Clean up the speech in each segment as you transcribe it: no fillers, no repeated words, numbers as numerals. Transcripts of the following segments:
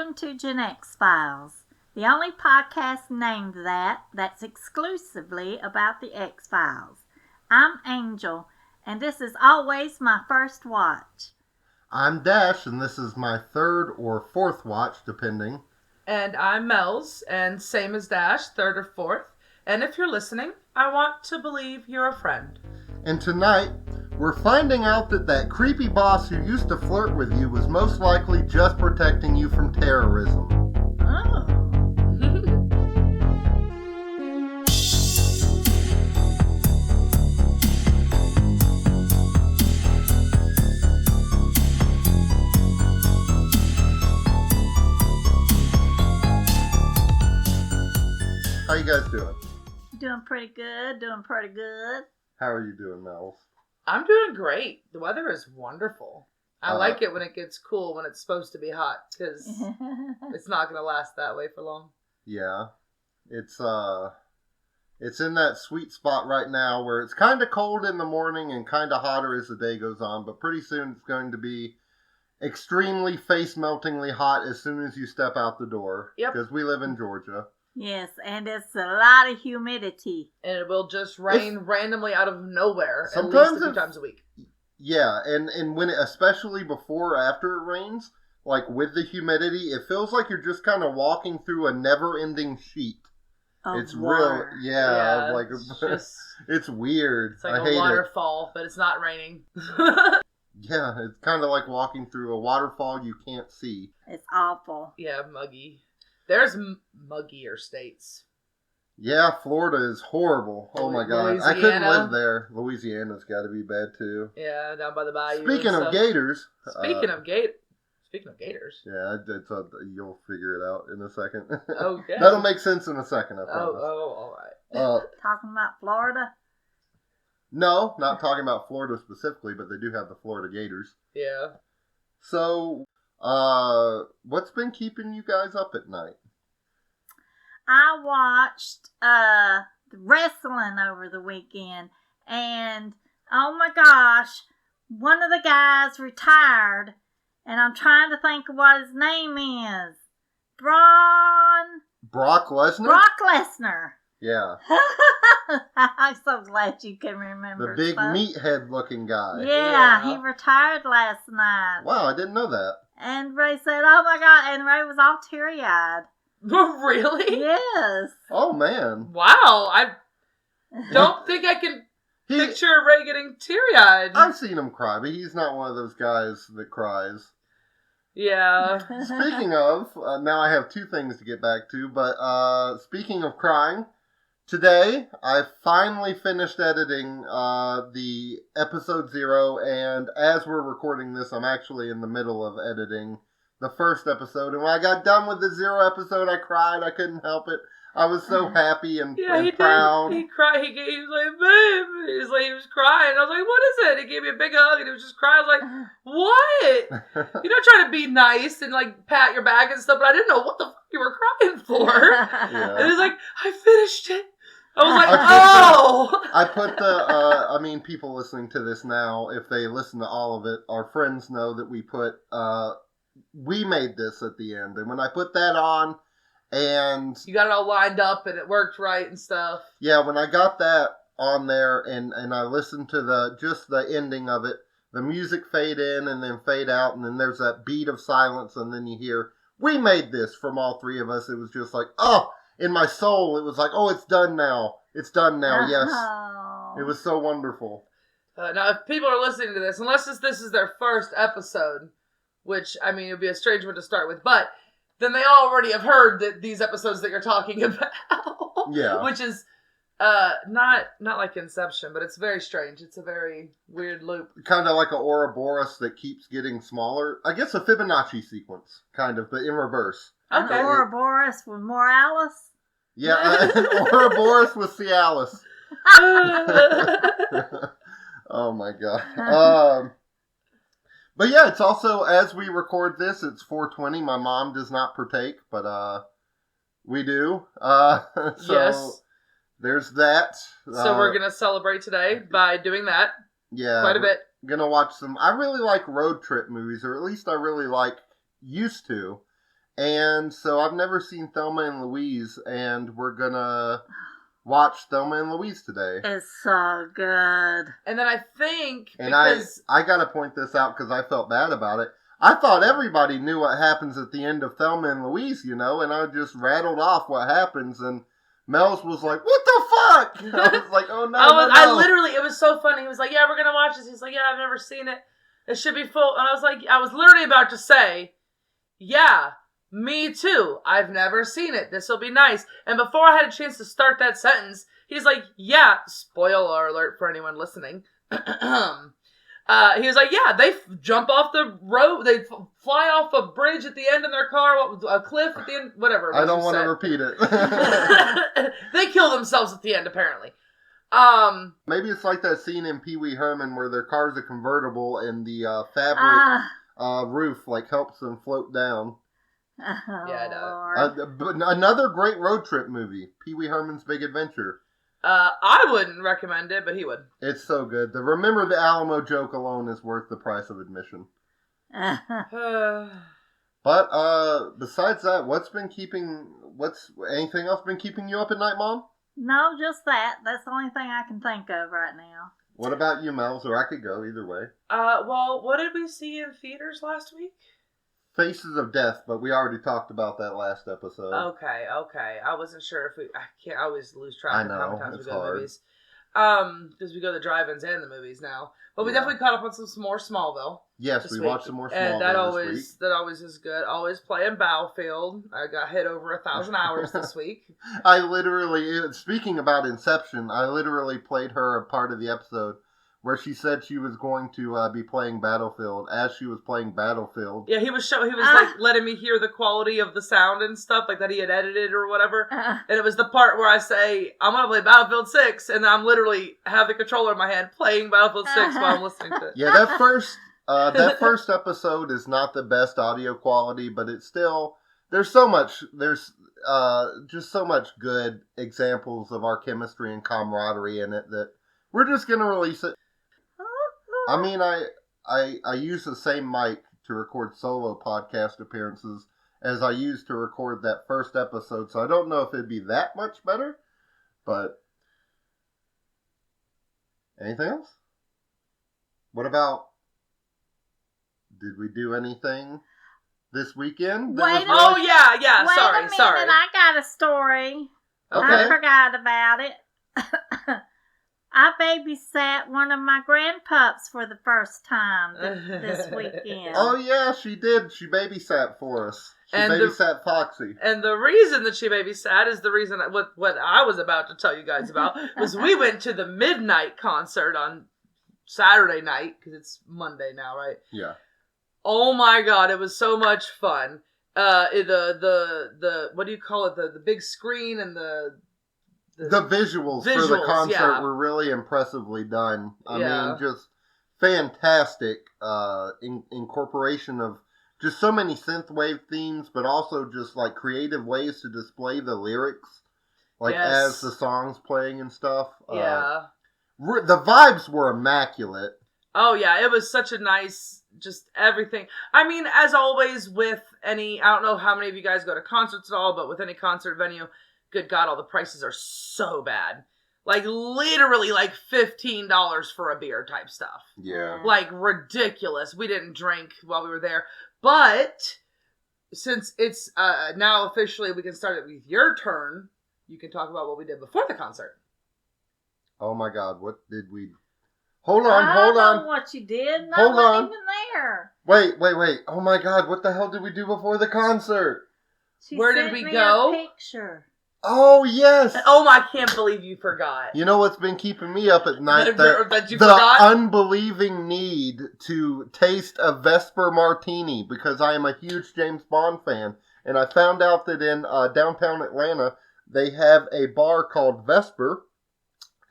Welcome to Gen X Files, the only podcast named that's exclusively about the X-Files. I'm Angel, and this is always my first watch. I'm Dash, and this is my third or fourth watch, depending. And I'm Melz, and same as Dash, third or fourth. And if you're listening, I want to believe you're a friend. And tonight, we're finding out that creepy boss who used to flirt with you was most likely just protecting you from terrorism. Oh. How you guys doing? Doing pretty good. How are you doing, Melz? I'm doing great. The weather is wonderful. I like it when it gets cool when it's supposed to be hot, because it's not going to last that way for long. Yeah. It's in that sweet spot right now where it's kind of cold in the morning and kind of hotter as the day goes on, but pretty soon it's going to be extremely face-meltingly hot as soon as you step out the door. Yep. Because we live in Georgia. Yes, and it's a lot of humidity. And it will just rain randomly out of nowhere at Sometimes least a few times a week. Yeah, and when it, especially before or after it rains, like with the humidity, it feels like you're just kind of walking through a never-ending sheet. It's water. Yeah, like it's weird. It's like I hate a waterfall, but it's not raining. Yeah, it's kind of like walking through a waterfall you can't see. It's awful. Yeah, muggy. There's muggier states. Yeah, Florida is horrible. Oh my god. Louisiana. I couldn't live there. Louisiana's got to be bad too. Yeah, down by the bayou. Speaking of gators. Speaking of gators. Yeah, you'll figure it out in a second. Okay. That'll make sense in a second, I promise. All right. Talking about Florida? No, not talking about Florida specifically, but they do have the Florida Gators. Yeah. So, what's been keeping you guys up at night? I watched wrestling over the weekend, and oh my gosh, one of the guys retired, and I'm trying to think of what his name is. Brock Lesnar? Brock Lesnar. Yeah. I'm so glad you can remember. The big meathead looking guy. Yeah, he retired last night. Wow, I didn't know that. And Ray said, oh my God, and Ray was all teary-eyed. Really? Yes. Oh, man. Wow, I don't think I can picture Ray getting teary-eyed. I've seen him cry, but he's not one of those guys that cries. Yeah. Speaking of, now I have two things to get back to, but speaking of crying, today I finally finished editing the episode 0, and as we're recording this, I'm actually in the middle of editing the first episode, and when I got done with the 0 episode, I cried. I couldn't help it. I was so happy and proud. He cried. He was like, babe. He was crying. I was like, what is it? He gave me a big hug, and he was just crying. I was like, what? You know, trying to be nice and like pat your back and stuff, but I didn't know what the fuck you were crying for. Yeah. And he was like, I finished it. I was like, oh. I put the, people listening to this now, if they listen to all of it, our friends know that we put, we made this at the end. And when I put that on, and you got it all lined up and it worked right and stuff. Yeah, when I got that on there and I listened to the ending of it, the music fade in and then fade out, and then there's that beat of silence, and then you hear, we made this from all three of us. It was just like, oh, in my soul, it was like, oh, it's done now. It's done now, yes. It was so wonderful. Now, if people are listening to this, unless this is their first episode, which, I mean, it would be a strange one to start with, but then they already have heard these episodes that you're talking about. Yeah. Which is not like Inception, but it's very strange. It's a very weird loop. Kind of like an Ouroboros that keeps getting smaller. I guess a Fibonacci sequence, kind of, but in reverse. Okay. An Ouroboros with Morales? Yeah, an Ouroboros with Cialis. Oh my god. But yeah, it's also, as we record this, it's 4:20. My mom does not partake, but we do. Yes. There's that. So we're going to celebrate today by doing that. Yeah. Quite a bit. Gonna watch some. I really like road trip movies, or at least I really used to. And so I've never seen Thelma and Louise, and we're gonna watch Thelma and Louise today. It's so good. And then I think And because I gotta point this out because I felt bad about it. I thought everybody knew what happens at the end of Thelma and Louise, and I just rattled off what happens, and Melz was like, "What the fuck?" And I was like, "Oh no, I literally, it was so funny. He was like, "Yeah, we're gonna watch this." He's like, "Yeah, I've never seen it. It should be full." And I was literally about to say, "Yeah, me too. I've never seen it. This will be nice." And before I had a chance to start that sentence, he's like, "Yeah, spoiler alert for anyone listening." He was like, "Yeah, they jump off the road. They fly off a bridge at the end in their car, a cliff at the end, whatever." I don't want to repeat it. They kill themselves at the end, apparently. Maybe it's like that scene in Pee Wee Herman where their car's a convertible and the fabric roof helps them float down. Yeah, But another great road trip movie, Pee Wee Herman's Big Adventure. I wouldn't recommend it, but he would. It's so good. The Remember the Alamo joke alone is worth the price of admission. But besides that, anything else been keeping you up at night, Mom? No, just that. That's the only thing I can think of right now. What about you, Melz? Or I could go either way. Well, what did we see in theaters last week? Faces of Death, but we already talked about that last episode. Okay. I wasn't sure if I always lose track of how many times we go to the movies. Because we go to the drive-ins and the movies now. But we definitely caught up on some more Smallville. Yes, we watched some more Smallville and that always is good. Always playing Battlefield. I got hit over 1,000 hours this week. I literally, speaking about Inception, I literally played her a part of the episode where she said she was going to be playing Battlefield as she was playing Battlefield. Yeah, he was letting me hear the quality of the sound and stuff that he had edited or whatever. And it was the part where I say, "I'm going to play Battlefield 6," and I'm literally have the controller in my hand playing Battlefield 6 while I'm listening to it. Yeah, that first episode is not the best audio quality, but it's still, there's just so much good examples of our chemistry and camaraderie in it that we're just going to release it. I mean, I use the same mic to record solo podcast appearances as I used to record that first episode, so I don't know if it'd be that much better, but anything else? What about, did we do anything this weekend? Yeah. Wait a minute, sorry. I got a story. Okay. I forgot about it. I babysat one of my grandpups for the first time this weekend. Oh yeah, she did. She babysat for us. She babysat Foxy. And the reason that she babysat is the reason what I was about to tell you guys about was we went to the midnight concert on Saturday night, because it's Monday now, right? Yeah. Oh my god, it was so much fun. The what do you call it? The big screen and the visuals for the concert were really impressively done. I mean, just fantastic incorporation of just so many synthwave themes, but also just creative ways to display the lyrics, as the song's playing and stuff. Yeah. The vibes were immaculate. Oh yeah, it was such a nice, just everything. I mean, as always with I don't know how many of you guys go to concerts at all, but with any concert venue, good God, all the prices are so bad. Literally $15 for a beer type stuff. Yeah. Ridiculous. We didn't drink while we were there. But since it's now officially, we can start it with your turn. You can talk about what we did before the concert. Oh my God, what did we... Hold on. I don't know what you did. I wasn't even there. Wait. Oh my God, what the hell did we do before the concert? Where did we go? A picture. Oh, yes. Oh, I can't believe you forgot. You know what's been keeping me up at night? That you forgot? Unbelieving need to taste a Vesper Martini, because I am a huge James Bond fan. And I found out that in downtown Atlanta, they have a bar called Vesper.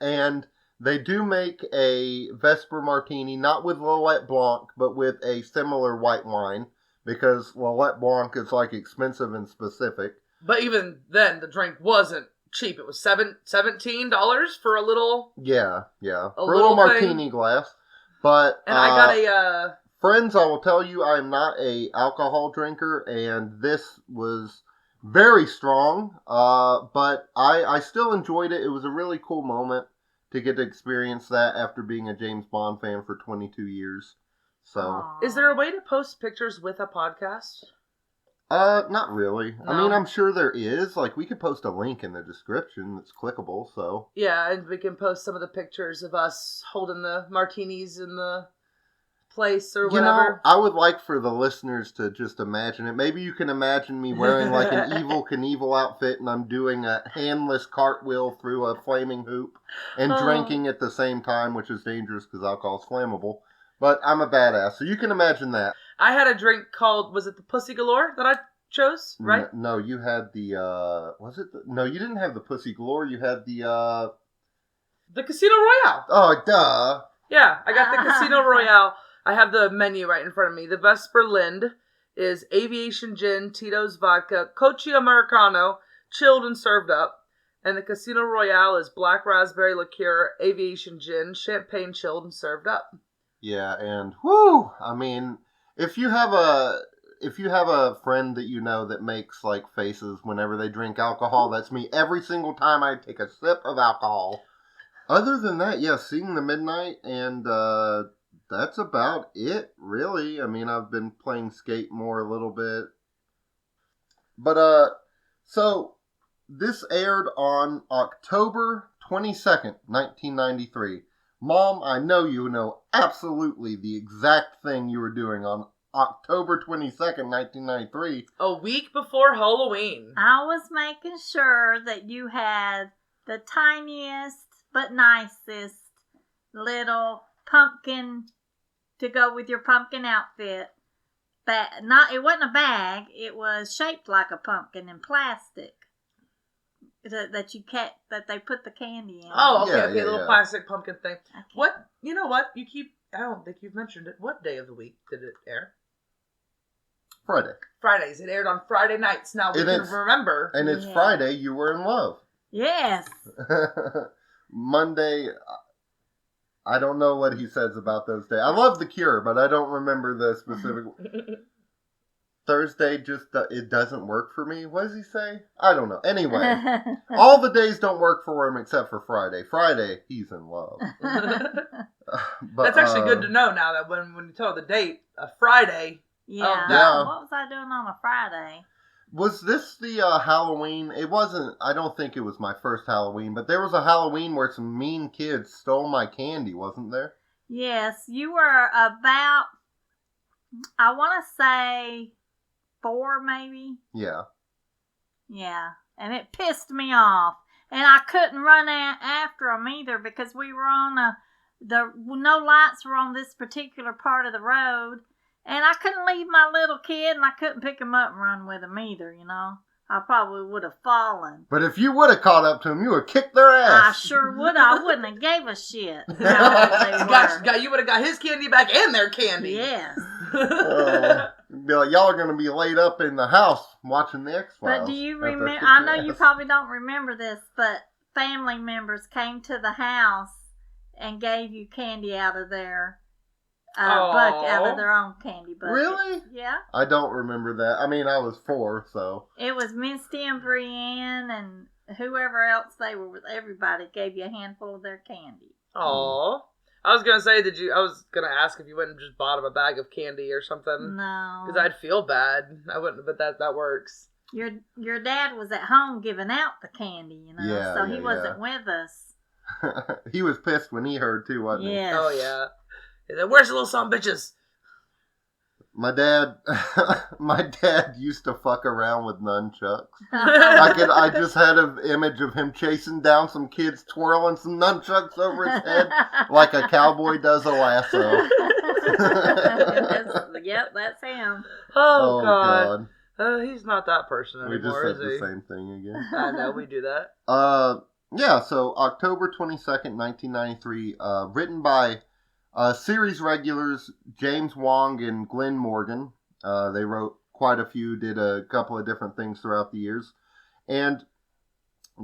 And they do make a Vesper Martini, not with Lillet Blanc, but with a similar white wine. Because Lillet Blanc is expensive and specific. But even then, the drink wasn't cheap. It was $17 for a little... Yeah. For a little martini glass. But... And I got a... Friends, I will tell you, I am not a alcohol drinker, and this was very strong, but I still enjoyed it. It was a really cool moment to get to experience that after being a James Bond fan for 22 years. So, Aw. Is there a way to post pictures with a podcast? not really. No. I mean, I'm sure there is. Like, we could post a link in the description that's clickable, so. Yeah, and we can post some of the pictures of us holding the martinis in the place or whatever. You know, I would like for the listeners to just imagine it. Maybe you can imagine me wearing like an Evel Knievel outfit and I'm doing a handless cartwheel through a flaming hoop and drinking at the same time, which is dangerous because alcohol is flammable. But I'm a badass, so you can imagine that. I had a drink called, was it the Pussy Galore that I chose, right? No, you had the, no, you didn't have the Pussy Galore. You had the, The Casino Royale. oh, duh. Yeah, I got the Casino Royale. I have the menu right in front of me. The Vesper Lind is Aviation Gin, Tito's Vodka, Cochi Americano, chilled and served up. And the Casino Royale is Black Raspberry Liqueur, Aviation Gin, Champagne chilled and served up. Yeah, and whoo! I mean, if you have a friend that you know that makes like faces whenever they drink alcohol, that's me every single time I take a sip of alcohol. Other than that, yeah, seeing the Midnight, and that's about it, really. I mean, I've been playing Skate more a little bit. But, so, this aired on October 22nd, 1993. Mom, I know you know absolutely the exact thing you were doing on October 22nd, 1993. A week before Halloween. I was making sure that you had the tiniest but nicest little pumpkin to go with your pumpkin outfit. It wasn't a bag. It was shaped like a pumpkin in plastic that they put the candy in. Oh, okay, Yeah, okay, yeah, little yeah. plastic pumpkin thing. Okay. What? You know what? I don't think you've mentioned it. What day of the week did it air? Friday. Fridays. It aired on Friday nights. Now we And can it's- remember. And it's Yeah. Friday, you were in love. Yes. Monday, I don't know what he says about those days. I love The Cure, but I don't remember the specific. Thursday it doesn't work for me. What does he say? I don't know. Anyway, all the days don't work for him except for Friday. Friday, he's in love. But, That's actually good to know now that when you tell the date, a Friday. Yeah. Yeah. What was I doing on a Friday? Was this the Halloween? It wasn't. I don't think it was my first Halloween, but there was a Halloween where some mean kids stole my candy, wasn't there? Yes, you were about, I want to say 4 maybe. Yeah. Yeah, and it pissed me off. And I couldn't run after them either because we were on no lights were on this particular part of the road. And I couldn't leave my little kid, and I couldn't pick him up and run with him either, you know. I probably would have fallen. But if you would have caught up to them, you would have kicked their I ass. sure would. I wouldn't have gave a shit how old they were. You would have got his candy back and their candy. Yes. Be like, y'all are going to be laid up in the house watching the X-Files. But do you after I remember? kick I your know you ass. probably don't remember this, but family members came to the house and gave you candy out of their out of their own candy bucket. Really? Yeah. I don't remember that. I mean, I was 4, so. It was Misty and Brienne and whoever else they were with. Everybody gave you a handful of their candy. Aw. I was gonna say, I was gonna ask if you went and just bought him a bag of candy or something. No. Because I'd feel bad. I wouldn't, but that works. Your dad was at home giving out the candy, you know, Yeah, so yeah, he wasn't with us. He was pissed when he heard, too, wasn't he? Yes. Oh, yeah. He said, "Where's the little son of bitches?" My dad used to fuck around with nunchucks. I just had an image of him chasing down some kids, twirling some nunchucks over his head like a cowboy does a lasso. Yep, that's him. Oh, God. He's not that person We just anymore, said is the he? same thing again. I know, we do that. Yeah, so October 22nd, 1993, written by series regulars James Wong and Glenn Morgan. They wrote quite a few, did a couple of different things throughout the years. And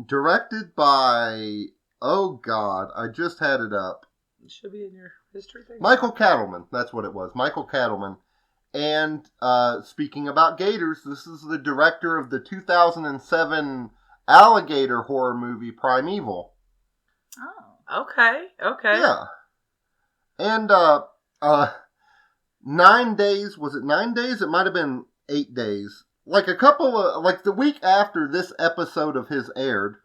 directed by, oh God, I just had it up. It should be in your history thing? Michael Cattleman. That's what it was. Michael Cattleman. And speaking about gators, this is the director of the 2007 alligator horror movie Primeval. Oh. Okay. Yeah. And 9 days, was it 9 days? It might have been 8 days. Like the week after this episode of his aired,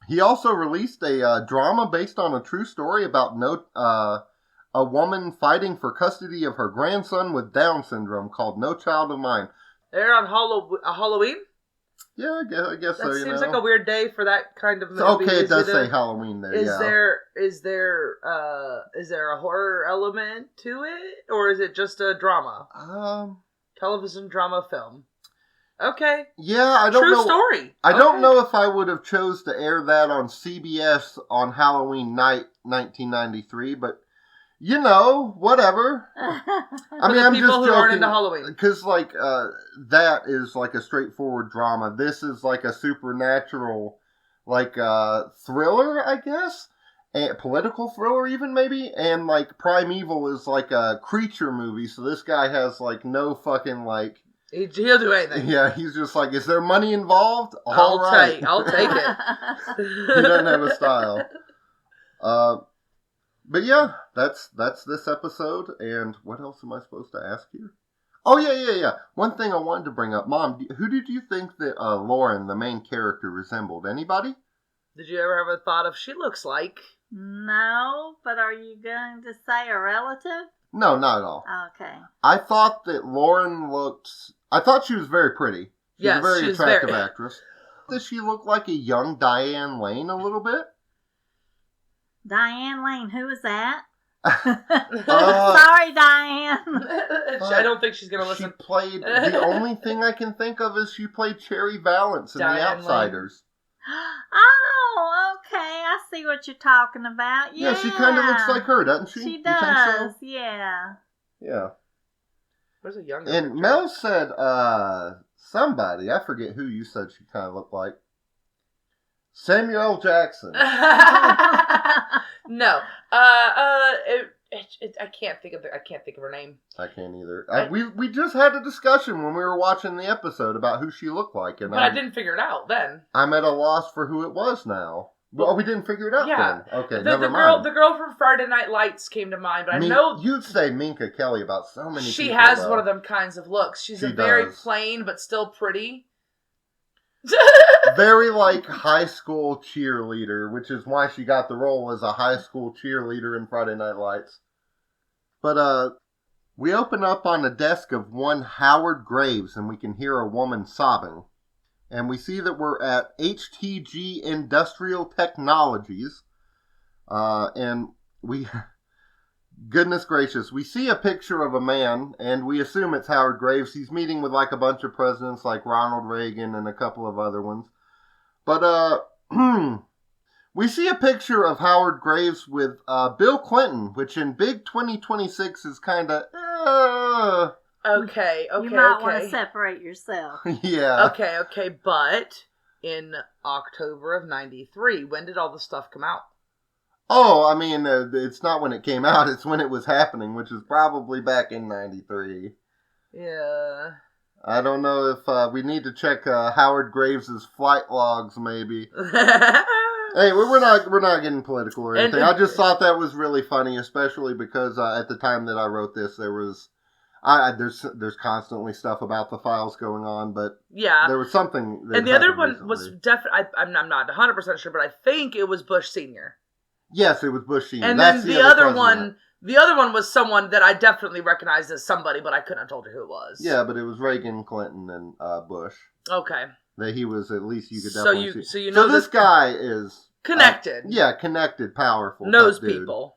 he also released a drama based on a true story about a woman fighting for custody of her grandson with Down syndrome called No Child of Mine. They're on Halloween? Yeah, I guess so. That seems like a weird day for that kind of movie. Okay, it does say Halloween there. Is there a horror element to it, or is it just a drama? Television drama film. Okay. Yeah, I don't know. True story. I don't know if I would have chose to air that on CBS on Halloween night 1993, but whatever. I mean, I'm just joking. Who aren't into Halloween. Because, that is like a straightforward drama. This is like a supernatural, thriller, I guess? And political thriller, even, maybe? And, Primeval is like a creature movie, so this guy has, no fucking, He'll do anything. Yeah, he's just like, is there money involved? I'll take it. He doesn't have a style. But yeah, that's this episode. And what else am I supposed to ask you? Oh, yeah. One thing I wanted to bring up. Mom, who did you think that Lauren, the main character, resembled? Anybody? Did you ever have a thought of she looks like? No, but are you going to say a relative? No, not at all. Okay. I thought that Lauren I thought she was very pretty. She's a very attractive actress. Does she look like a young Diane Lane a little bit? Diane Lane, who is that? Sorry, Diane. I don't think she's going to listen. She played, the only thing I can think of is she played Cherry Valance in Diane The Outsiders. Oh, okay. I see what you're talking about. Yeah, she kind of looks like her, doesn't she? She does, you think so? Yeah. Yeah. Where's a younger And picture? Melz said, somebody, I forget who you said she kind of looked like. Samuel Jackson. No. I can't think of her name. I can't either. We just had a discussion when we were watching the episode about who she looked like, and but I didn't figure it out then. I'm at a loss for who it was now. Well, we didn't figure it out then. Okay, never mind. The girl from Friday Night Lights came to mind, but I know you'd say Minka Kelly about so many. She people, has though. one of them kinds of looks. She's She very does. plain but still pretty. Very high school cheerleader, which is why she got the role as a high school cheerleader in Friday Night Lights. But we open up on the desk of one Howard Graves, and we can hear a woman sobbing. And we see that we're at HTG Industrial Technologies. And we... Goodness gracious. We see a picture of a man, and we assume it's Howard Graves. He's meeting with a bunch of presidents like Ronald Reagan and a couple of other ones. But, we see a picture of Howard Graves with Bill Clinton, which in Big 2026 is kind of... Okay. You might want to separate yourself. Yeah. Okay, but in October of 93, when did all the stuff come out? Oh, I mean, it's not when it came out, it's when it was happening, which is probably back in 93. Yeah. I don't know if we need to check Howard Graves' flight logs, maybe. Hey, we're not getting political or anything. I just thought that was really funny, especially because at the time that I wrote this, there was... there's constantly stuff about the files going on, but yeah, there was something. And the other one was definitely, I'm not 100% sure, but I think it was Bush Sr. Yes, it was Bush Sr. And that's then the other one was someone that I definitely recognized as somebody, but I couldn't have told you who it was. Yeah, but it was Reagan, Clinton, and Bush. Okay. That he was, at least you could definitely see. So you know this guy is... connected. Connected, powerful. Knows people.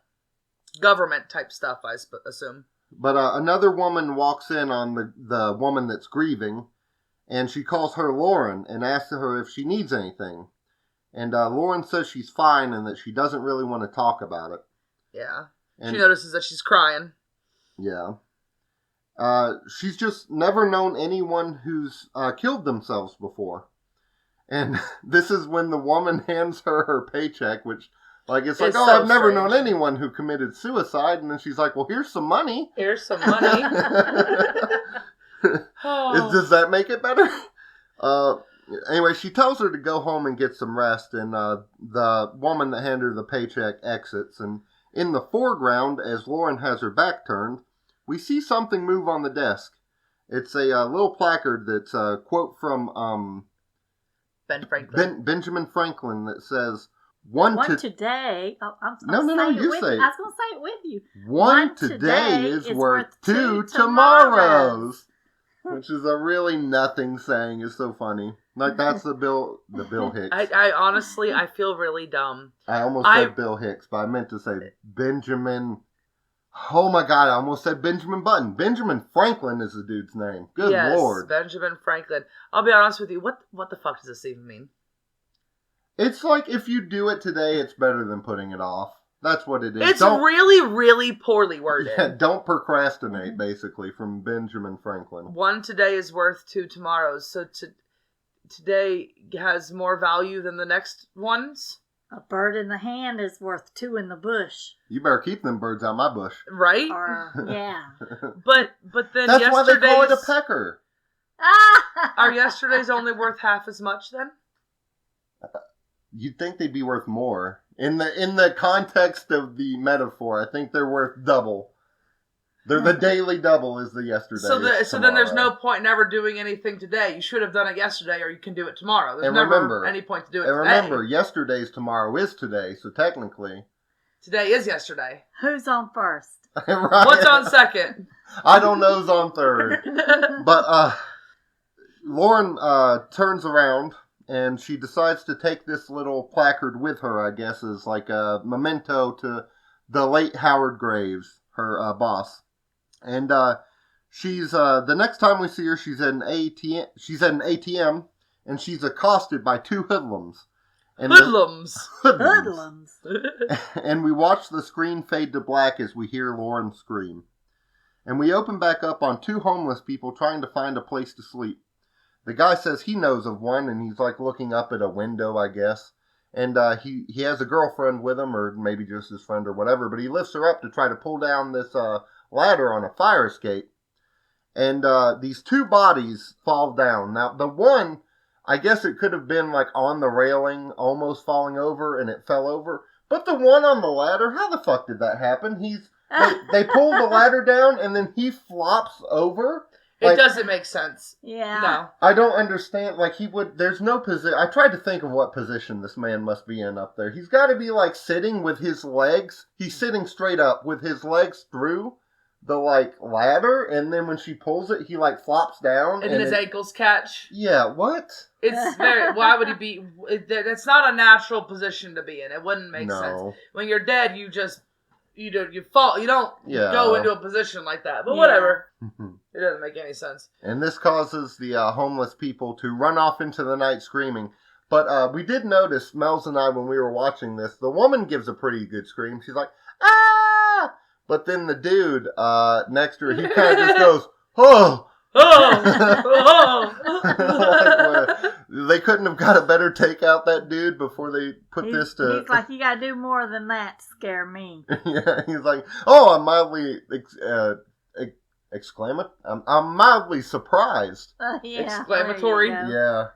Government type stuff, I assume. But another woman walks in on the woman that's grieving, and she calls her Lauren and asks her if she needs anything. And Lauren says she's fine and that she doesn't really want to talk about it. Yeah. And she notices that she's crying. Yeah. She's just never known anyone who's killed themselves before. And this is when the woman hands her paycheck, which Like, it's like, It's oh, so I've never strange. known anyone who committed suicide. And then she's like, well, here's some money. Here's some money. Does that make it better? Anyway, she tells her to go home and get some rest, and the woman that handed her the paycheck exits. And in the foreground, as Lauren has her back turned, we see something move on the desk. It's a little placard that's a quote from Ben Franklin. Benjamin Franklin that says, One today. Oh, I'm No, you say it. I was going to say it with you. One today is worth 2 tomorrows. Which is a really nothing saying. It's so funny. Like, that's the Bill Hicks. I honestly, I feel really dumb. I almost said Bill Hicks, but I meant to say Benjamin. Oh my God, I almost said Benjamin Button. Benjamin Franklin is the dude's name. Good Lord. Benjamin Franklin. I'll be honest with you. What the fuck does this even mean? It's like, if you do it today, it's better than putting it off. That's what it is. It's really, really poorly worded. Yeah, don't procrastinate, basically, from Benjamin Franklin. One today is worth 2 tomorrows. So today has more value than the next ones? A bird in the hand is worth 2 in the bush. You better keep them birds out my bush. Right? Yeah. But then that's why they call it a pecker. Are yesterday's only worth half as much then? You'd think they'd be worth more. In the context of the metaphor, I think they're worth double. They're the daily double is the yesterday. So then there's no point in ever doing anything today. You should have done it yesterday, or you can do it tomorrow. There's never any point to do it today. And remember, yesterday's tomorrow is today, so technically... Today is yesterday. Who's on first? Right. What's on second? I don't know who's on third. But Lauren turns around, and she decides to take this little placard with her, I guess, as like a memento to the late Howard Graves, her boss. And she's the next time we see her, she's at an ATM, and she's accosted by 2 hoodlums. And Hoodlums. Hoodlums. And we watch the screen fade to black as we hear Lauren scream. And we open back up on 2 homeless people trying to find a place to sleep. The guy says he knows of one, and he's like looking up at a window, I guess. And he has a girlfriend with him, or maybe just his friend or whatever, but he lifts her up to try to pull down this ladder on a fire escape. And these 2 bodies fall down. Now, the one, I guess it could have been like on the railing, almost falling over, and it fell over. But the one on the ladder, how the fuck did that happen? They pull the ladder down, and then he flops over. It doesn't make sense. Yeah. No. I don't understand. Like, there's no position. I tried to think of what position this man must be in up there. He's got to be, like, sitting with his legs. He's sitting straight up with his legs through the, like, ladder. And then when she pulls it, he, like, flops down. And his ankles catch. Yeah, what? It's why would he be... It's not a natural position to be in. It wouldn't make sense. When you're dead, you just... You fall. You don't go into a position like that. But whatever. It doesn't make any sense. And this causes the homeless people to run off into the night screaming. But we did notice, Melz and I, when we were watching this, the woman gives a pretty good scream. She's like, ah! But then the dude next to her, he kind of just goes, oh! They couldn't have got a better take out that dude before they put this to... He's like, you gotta do more than that to scare me. Yeah, he's like, oh, I'm mildly... I'm mildly surprised. Yeah, exclamatory. Yeah.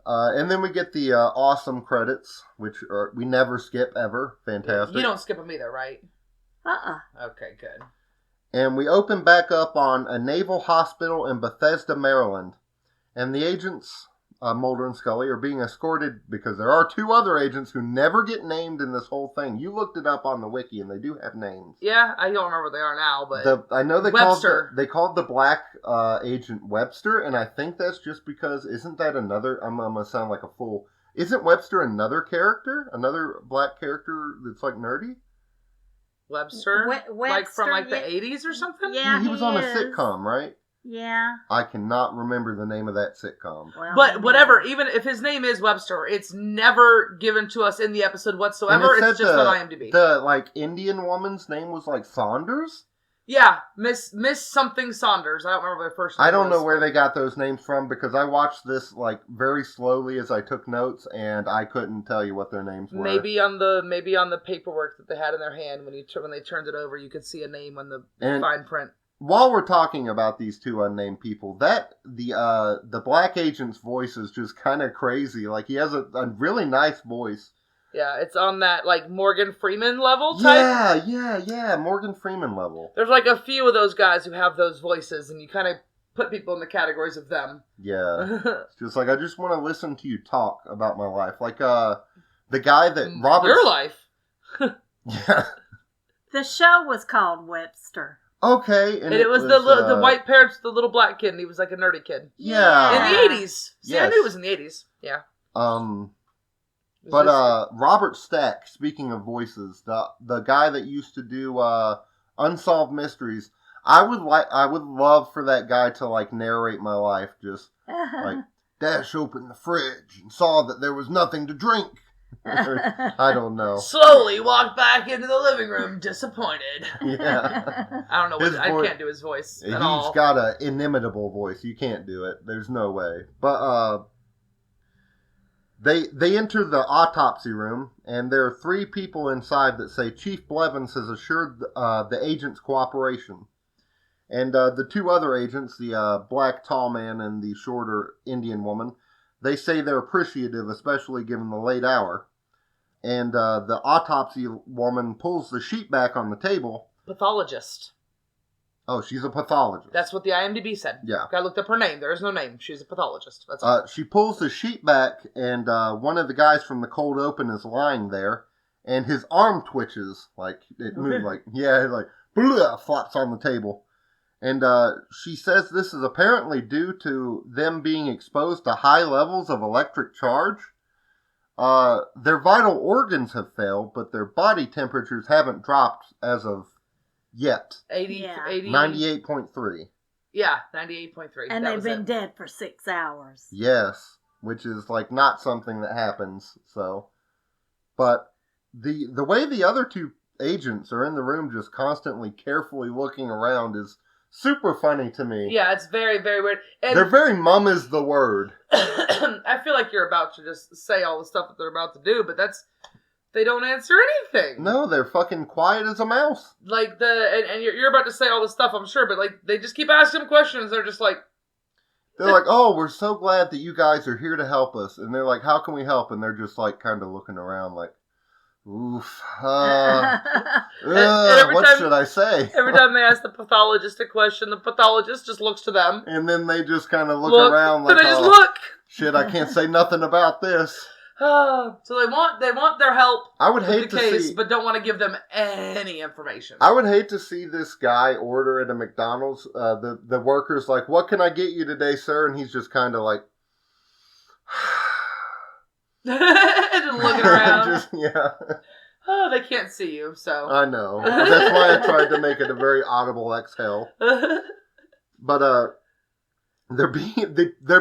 And then we get the awesome credits, which we never skip ever. Fantastic. You don't skip them either, right? Okay, good. And we open back up on a naval hospital in Bethesda, Maryland. And the agents, Mulder and Scully, are being escorted because there are 2 other agents who never get named in this whole thing. You looked it up on the wiki, and they do have names. Yeah, I don't remember what they are now, but... I know they called the black agent Webster, and I think that's just because, isn't that another... I'm going to sound like a fool. Isn't Webster another character? Another black character that's like nerdy? Webster? Like from like the 80s or something? Yeah, he was on a sitcom, right? Yeah. I cannot remember the name of that sitcom. Well, but whatever, even if his name is Webster, it's never given to us in the episode whatsoever. It's just on IMDb. The like Indian woman's name was like Saunders? Yeah, Miss something Saunders. I don't remember their first name. I don't know where they got those names from because I watched this like very slowly as I took notes, and I couldn't tell you what their names were. Maybe on the paperwork that they had in their hand when they turned it over, you could see a name on the fine print. While we're talking about these two unnamed people, the black agent's voice is just kind of crazy. Like he has a really nice voice. Yeah, it's on that, like, Morgan Freeman level type. Yeah, Morgan Freeman level. There's, like, a few of those guys who have those voices, and you kind of put people in the categories of them. Yeah. It's just like, I just want to listen to you talk about my life. Like, the guy that Robert... Your life? Yeah. The show was called Webster. Okay. And it was the white parents, the little black kid, and he was, like, a nerdy kid. Yeah. In the 80s. See, yes. I knew it was in the 80s. Yeah. But Robert Stack, speaking of voices, the guy that used to do Unsolved Mysteries, I would love for that guy to like narrate my life, just like dash open the fridge and saw that there was nothing to drink. I don't know. Slowly walked back into the living room, disappointed. Yeah. I don't know. I can't do his voice at all. He's got an inimitable voice. You can't do it. There's no way. But They enter the autopsy room, and there are 3 people inside that say Chief Blevins has assured the agent's cooperation. And the 2 other agents, the black tall man and the shorter Indian woman, they say they're appreciative, especially given the late hour. And the autopsy woman pulls the sheet back on the table. Pathologist. Oh, she's a pathologist. That's what the IMDb said. Yeah. I looked up her name. There is no name. She's a pathologist. That's all. She pulls the sheet back, and one of the guys from the cold open is lying there, and his arm twitches. Like, it moves like, blah, flops on the table. And she says this is apparently due to them being exposed to high levels of electric charge. Their vital organs have failed, but their body temperatures haven't dropped as of yet. 98.3. Yeah, 98.3. And they've been dead for 6 hours. Yes, which is like not something that happens. So, but the way the other 2 agents are in the room just constantly carefully looking around is super funny to me. Yeah, it's very, very weird. And they're very mum is the word. I feel like you're about to just say all the stuff that they're about to do, but they don't answer anything. No, they're fucking quiet as a mouse. Like and you're about to say all this stuff, I'm sure, but like they just keep asking them questions. They're just like, they're like, "Oh, we're so glad that you guys are here to help us." And they're like, "How can we help?" And they're just like kind of looking around, like, "Oof, what should I say?" Every time they ask the pathologist a question, the pathologist just looks to them, and then they just kind of look around, like, they just look. Shit, I can't say nothing about this. So they want their help. I would hate with the to case, see, but don't want to give them any information. I would hate to see this guy order at a McDonald's. The worker's like, "What can I get you today, sir?" And he's just kind of like, just looking around. Yeah. Oh, they can't see you, so I know. That's why I tried to make it a very audible exhale. But they're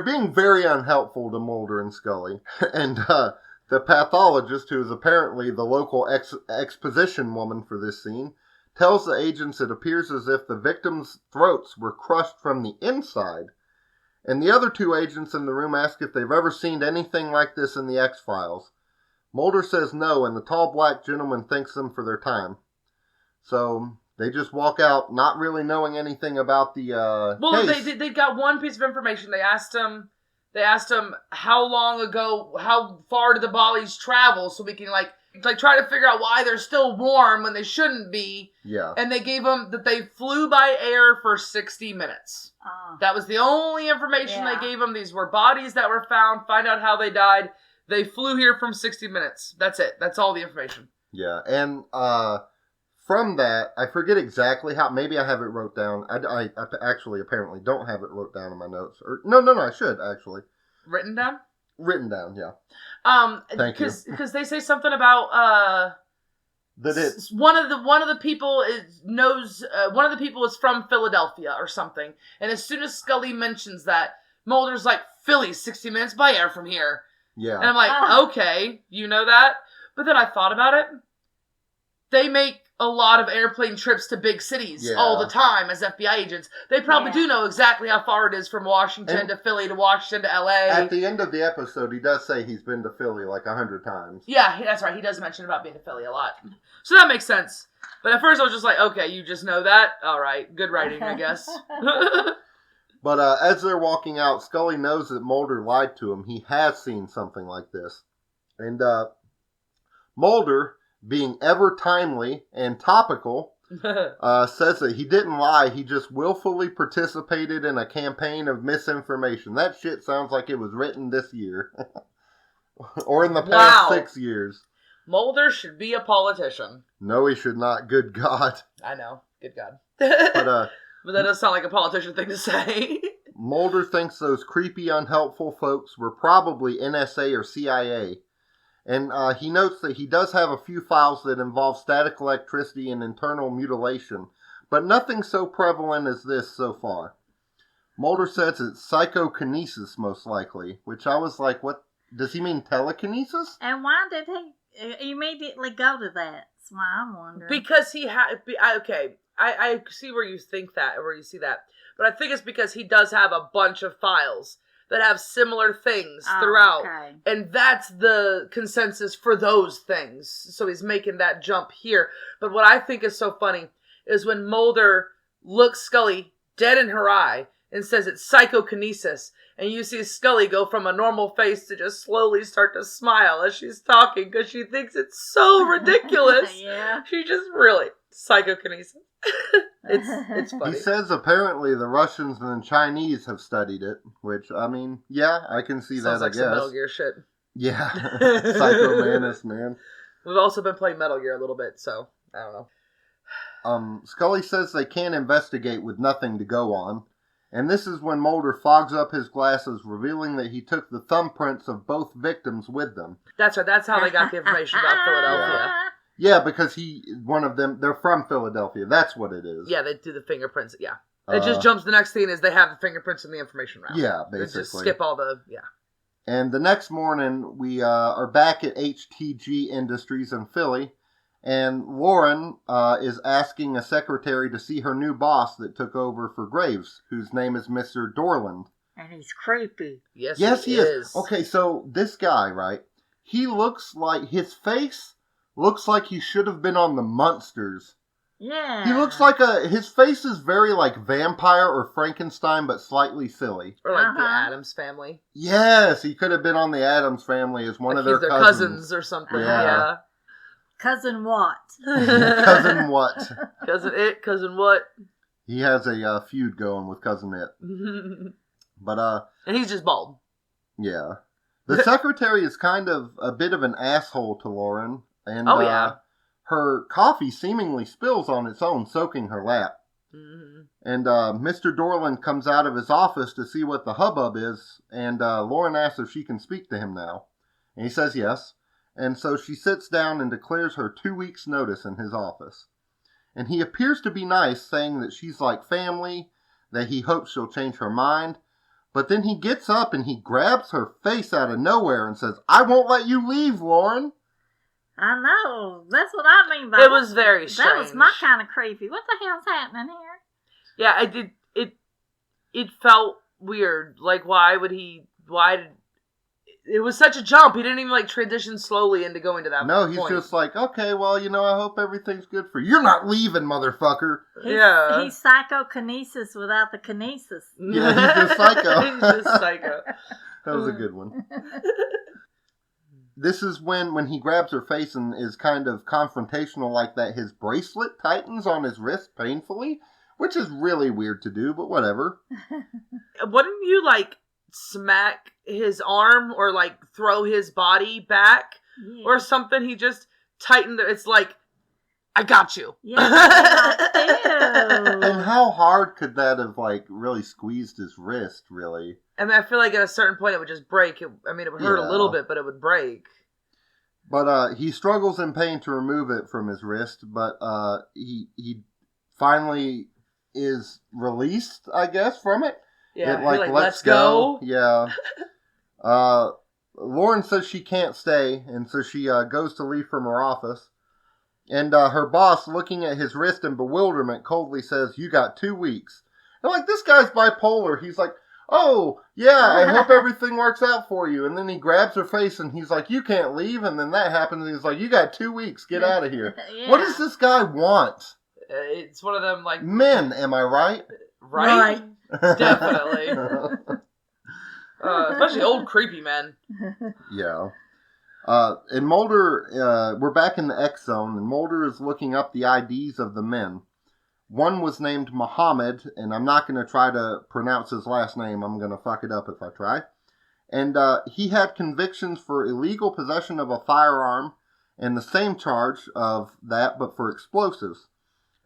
being very unhelpful to Mulder and Scully, and the pathologist, who is apparently the local exposition woman for this scene, tells the agents it appears as if the victims' throats were crushed from the inside. And the other 2 agents in the room ask if they've ever seen anything like this in the X-Files. Mulder says no, and the tall black gentleman thanks them for their time. So they just walk out, not really knowing anything about the case. They got one piece of information. They asked him how long ago, how far did the bodies travel, so we can like try to figure out why they're still warm when they shouldn't be. Yeah. And they gave them that they flew by air for 60 minutes. That was the only information they gave them. These were bodies that were found. Find out how they died. They flew here from 60 minutes. That's it. That's all the information. Yeah, and from that, I forget exactly how. Maybe I have it wrote down. I actually apparently don't have it wrote down in my notes. Or no, I should actually. Written down? Written down, yeah. Thank you. Because they say something about that it's one of the people one of the people is from Philadelphia or something. And as soon as Scully mentions that, Mulder's like, "Philly's 60 minutes by air from here." Yeah. And I'm like, okay, you know that? But then I thought about it. They make a lot of airplane trips to big cities all the time as FBI agents. They probably do know exactly how far it is from Washington to Philly to Washington to LA. At the end of the episode, he does say he's been to Philly like 100 times. Yeah, that's right. He does mention about being to Philly a lot. So that makes sense. But at first I was just like, okay, you just know that? All right, good writing, I guess. But as they're walking out, Scully knows that Mulder lied to him. He has seen something like this. And Mulder, being ever timely and topical, says that he didn't lie. He just willfully participated in a campaign of misinformation. That shit sounds like it was written this year. Or in the past 6 years. Mulder should be a politician. No, he should not. Good God. I know. Good God. But that does sound like a politician thing to say. Mulder thinks those creepy, unhelpful folks were probably NSA or CIA. And he notes that he does have a few files that involve static electricity and internal mutilation, but nothing so prevalent as this so far. Mulder says it's psychokinesis, most likely, which I was like, what? Does he mean telekinesis? And why did he immediately go to that? That's why I'm wondering. Because he had... Okay, I see where you think that, or where you see that. But I think it's because he does have a bunch of files that have similar things throughout. Okay. And that's the consensus for those things. So he's making that jump here. But what I think is so funny is when Mulder looks Scully dead in her eye and says it's psychokinesis. And you see Scully go from a normal face to just slowly start to smile as she's talking because she thinks it's so ridiculous. Yeah. She just really... Psychokinesis. It's funny. He says apparently the Russians and the Chinese have studied it, which, I mean, yeah, I can see Sounds that, like I guess. some Metal Gear shit. Yeah. Psycho Manus, man. We've also been playing Metal Gear a little bit, so I don't know. Scully says they can't investigate with nothing to go on, and this is when Mulder fogs up his glasses, revealing that he took the thumbprints of both victims with them. That's right, that's how they got the information about Philadelphia. Yeah, because one of them, they're from Philadelphia. That's what it is. Yeah, they do the fingerprints, yeah. It just jumps, the next scene is they have the fingerprints and the information around. Yeah, basically. They just skip all the, And the next morning, we are back at HTG Industries in Philly, and Lauren is asking a secretary to see her new boss that took over for Graves, whose name is Mr. Dorland. And he's creepy. Yes, he is. Okay, so this guy, right, he looks like, his face looks like he should have been on the Munsters. Yeah. He looks like his face is very like Vampire or Frankenstein, but slightly silly. Or like the Addams Family. Yes, he could have been on the Addams Family as one of their cousins or something. Yeah. Cousin what? Cousin what? Cousin what? He has a feud going with Cousin It. But and he's just bald. Yeah. The secretary is kind of a bit of an asshole to Lauren. And her coffee seemingly spills on its own, soaking her lap. Mm-hmm. And Mr. Dorland comes out of his office to see what the hubbub is, and Lauren asks if she can speak to him now. And he says yes. And so she sits down and declares her 2 weeks' notice in his office. And he appears to be nice, saying that she's like family, that he hopes she'll change her mind. But then he gets up and he grabs her face out of nowhere and says, "I won't let you leave, Lauren." I know. That's what I mean by it. Was very strange. That was my kind of creepy. What the hell's happening here? Yeah, I did. It felt weird. Like, why did... It was such a jump. He didn't even, like, transition slowly into going to that point. No, he's just like, okay, well, I hope everything's good for you. You're not leaving, motherfucker. He's psychokinesis without the kinesis. Yeah, he's just psycho. He's just psycho. That was a good one. This is when he grabs her face and is kind of confrontational like that. His bracelet tightens on his wrist painfully, which is really weird to do, but whatever. Wouldn't you, like, smack his arm or, like, throw his body back or something? He just tightened it's like, I got you. Yeah, I do. And how hard could that have, like, really squeezed his wrist, really? I mean, I feel like at a certain point it would just break. It would hurt a little bit, but it would break. But he struggles in pain to remove it from his wrist, but he finally is released, I guess, from it. Yeah, it, like lets go. Yeah. Lauren says she can't stay, and so she goes to leave from her office. And her boss, looking at his wrist in bewilderment, coldly says, "You got 2 weeks." And like, this guy's bipolar. He's like, "Oh, yeah, I hope everything works out for you." And then he grabs her face and he's like, "You can't leave." And then that happens and he's like, "You got 2 weeks. Get out of here." Yeah. What does this guy want? It's one of them, like... Men, am I right? Right? Definitely. Especially old creepy men. Yeah. And Mulder, we're back in the X zone, and Mulder is looking up the IDs of the men. One was named Muhammad, and I'm not going to try to pronounce his last name. I'm going to fuck it up if I try. And he had convictions for illegal possession of a firearm and the same charge of that, but for explosives.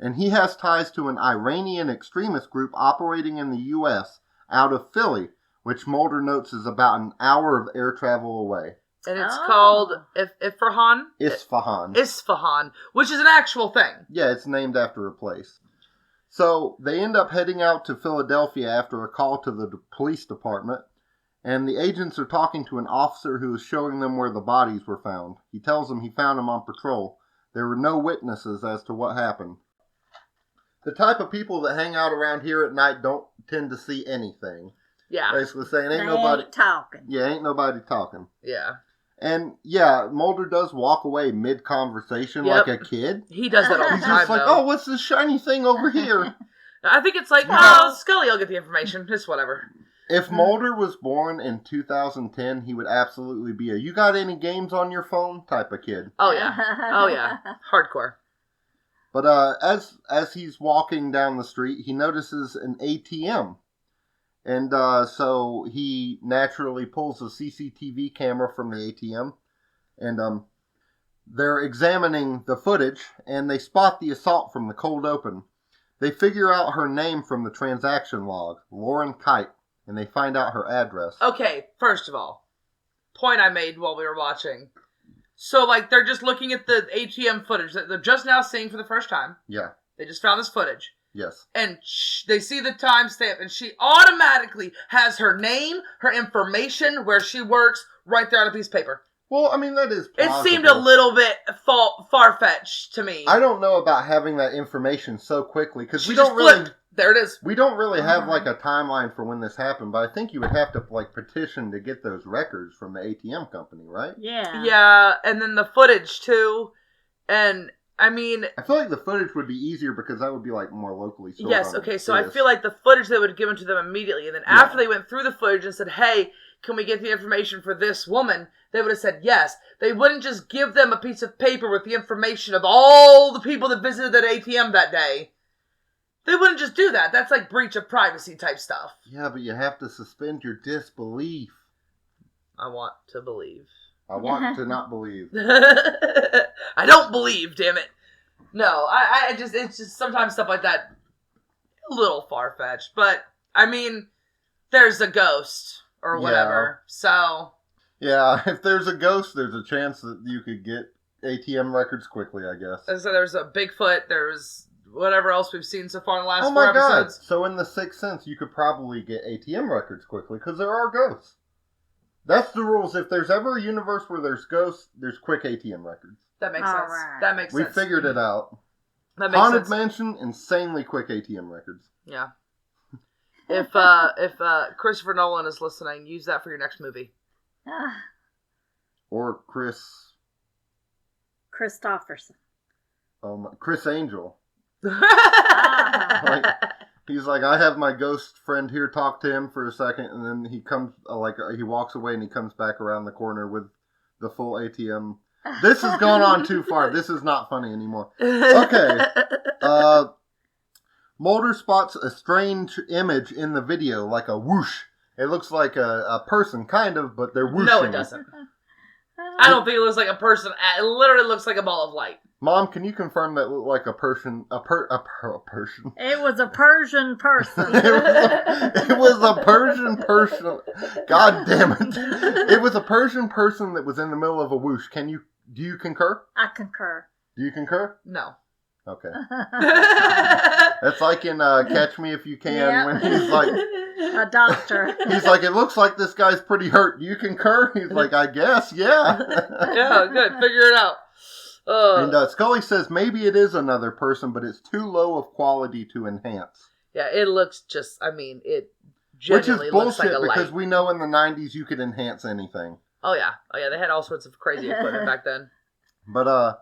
And he has ties to an Iranian extremist group operating in the U.S. out of Philly, which Mulder notes is about an hour of air travel away. And it's called Isfahan? Isfahan, which is an actual thing. Yeah, it's named after a place. So they end up heading out to Philadelphia after a call to the police department, and the agents are talking to an officer who is showing them where the bodies were found. He tells them he found them on patrol. There were no witnesses as to what happened. The type of people that hang out around here at night don't tend to see anything. Yeah. Basically saying, ain't talking. Yeah, ain't nobody talking. Yeah. And, yeah, Mulder does walk away mid-conversation like a kid. He does that all the He's time, just like, though. "Oh, what's this shiny thing over here?" I think it's like, "Oh, Scully will get the information. It's whatever." If Mulder was born in 2010, he would absolutely be a "you got any games on your phone" type of kid. Oh, yeah. Oh, yeah. Hardcore. But as he's walking down the street, he notices an ATM. And so he naturally pulls a CCTV camera from the ATM. And they're examining the footage, and they spot the assault from the cold open. They figure out her name from the transaction log, Lauren Kite, and they find out her address. Okay, first of all, point I made while we were watching. So, like, they're just looking at the ATM footage that they're just now seeing for the first time. Yeah. They just found this footage. Yes. And they see the timestamp, and she automatically has her name, her information, where she works, right there on a piece of paper. Well, I mean, that is plausible. It seemed a little bit far-fetched to me. I don't know about having that information so quickly, because we just don't really... flipped. There it is. We don't really have, like, a timeline for when this happened, but I think you would have to, like, petition to get those records from the ATM company, right? Yeah. Yeah, and then the footage, too. And... I mean... I feel like the footage would be easier because that would be, like, more locally stored. Yes, okay, so I feel like the footage they would have given to them immediately, and then after they went through the footage and said, "Hey, can we get the information for this woman?" They would have said yes. They wouldn't just give them a piece of paper with the information of all the people that visited that ATM that day. They wouldn't just do that. That's like breach of privacy type stuff. Yeah, but you have to suspend your disbelief. I want to believe. I want to not believe. I don't believe, damn it. No, it's just sometimes stuff like that, a little far-fetched. But, I mean, there's a ghost or whatever, so... Yeah, if there's a ghost, there's a chance that you could get ATM records quickly, I guess. And so there's a Bigfoot, there's whatever else we've seen so far in the last 4 episodes. Oh my god, so in the Sixth Sense, you could probably get ATM records quickly, because there are ghosts. That's the rules. If there's ever a universe where there's ghosts, there's quick ATM records. That makes sense. Right. That makes sense. We figured it out. That makes Haunted sense. Mansion, insanely quick ATM records. Yeah. If Christopher Nolan is listening, use that for your next movie. Or Christopherson. Chris Angel. Ah. He's like, I have my ghost friend here, talk to him for a second, and then he comes, he walks away and he comes back around the corner with the full ATM. This has gone on too far. This is not funny anymore. Okay. Mulder spots a strange image in the video, like a whoosh. It looks like a person, kind of, but they're whooshing. No, it doesn't. I don't think it looks like a person. It literally looks like a ball of light. Mom, can you confirm that looked like a Persian? A Persian. It was a Persian person. it was a Persian person. God damn it! It was a Persian person that was in the middle of a whoosh. Do you concur? I concur. Do you concur? No. Okay. That's like in Catch Me If You Can when he's like a doctor. He's like, it looks like this guy's pretty hurt. Do you concur? He's like, I guess, yeah. Yeah, good. Figure it out. And Scully says maybe it is another person, but it's too low of quality to enhance. Yeah, it looks just, it Which is genuinely looks like bullshit a because light. we know in the 90s you could enhance anything. Oh yeah, they had all sorts of crazy equipment back then. But,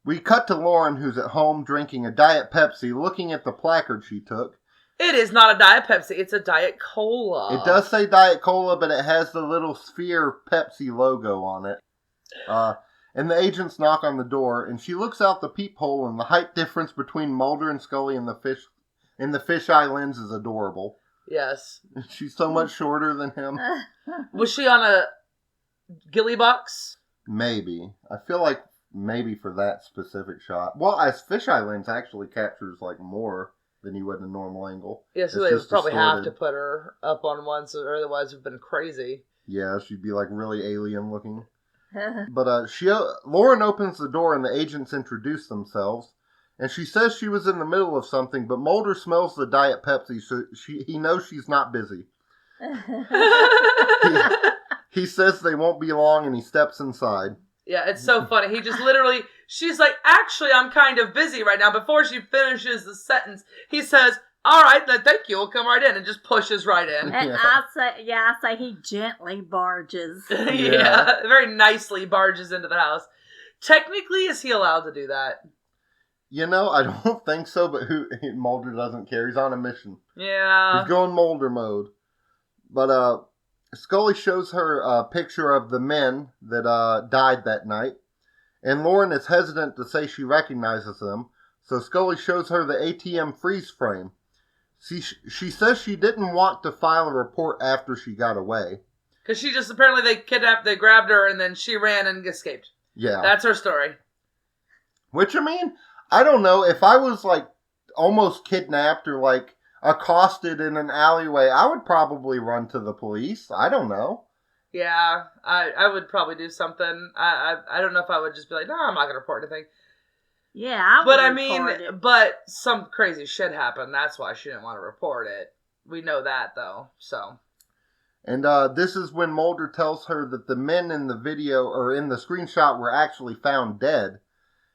we cut to Lauren, who's at home drinking a Diet Pepsi, looking at the placard she took. It is not a Diet Pepsi, it's a Diet Cola. It does say Diet Cola, but it has the little sphere Pepsi logo on it. And the agents knock on the door, and she looks out the peephole, and the height difference between Mulder and Scully and the fisheye lens is adorable. Yes. She's so much shorter than him. Was she on a ghillie box? Maybe. I feel like maybe for that specific shot. Well, as fisheye lens actually captures like more than you would in a normal angle. Yeah, so It's they just would probably have distorted. to put her up on one, so otherwise it would have been crazy. Yeah, she'd be like really alien looking. But Lauren opens the door and the agents introduce themselves. And she says she was in the middle of something, but Mulder smells the Diet Pepsi, so he knows she's not busy. He says they won't be long, and he steps inside. Yeah, it's so funny. He just literally, she's like, actually, I'm kind of busy right now. Before she finishes the sentence, he says, all right, then thank you, we'll come right in, and just pushes right in. And I say he gently barges. Yeah, very nicely barges into the house. Technically, is he allowed to do that? You know, I don't think so, but Mulder doesn't care. He's on a mission. Yeah. He's going Mulder mode. But Scully shows her a picture of the men that died that night. And Lauren is hesitant to say she recognizes them. So Scully shows her the ATM freeze frame. She says she didn't want to file a report after she got away. Because she just, apparently they grabbed her and then she ran and escaped. Yeah. That's her story. Which, I mean, I don't know. If I was, like, almost kidnapped or, like, accosted in an alleyway, I would probably run to the police. I don't know. Yeah, I would probably do something. I don't know if I would just be like, no, I'm not going to report anything. Yeah, but some crazy shit happened. That's why she didn't want to report it. We know that, though, so. And this is when Mulder tells her that the men in the video, or in the screenshot, were actually found dead.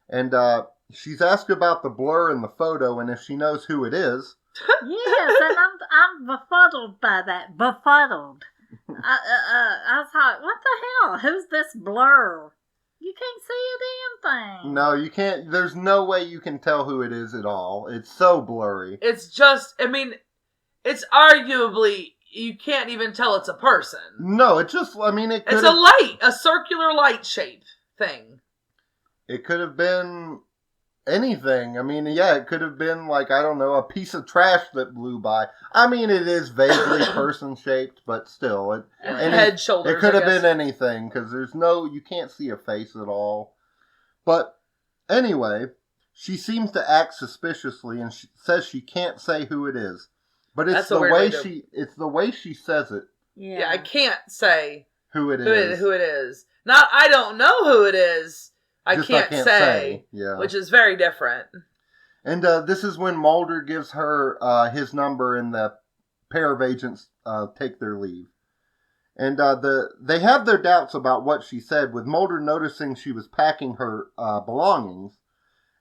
And she's asked about the blur in the photo and if she knows who it is. Yes, and I'm befuddled by that. Befuddled. I was like, what the hell? Who's this blur? You can't see a damn thing. No, you can't. There's no way you can tell who it is at all. It's so blurry. It's just, I mean, it's arguably, you can't even tell it's a person. No, it just, I mean, it could It's a light, a circular light shape thing. It could have been anything. I mean, yeah, it could have been, like, I don't know, a piece of trash that blew by. I mean, it is vaguely person-shaped, but still. Head, shoulders, It could have I guess. been anything, because you can't see a face at all. But, anyway, she seems to act suspiciously, and she says she can't say who it is. But it's the way she says it. Yeah, I can't say who it is. Who it is. Not, I don't know who it is. I can't say. Yeah. Which is very different. And this is when Mulder gives her his number and the pair of agents take their leave. And they have their doubts about what she said, with Mulder noticing she was packing her belongings.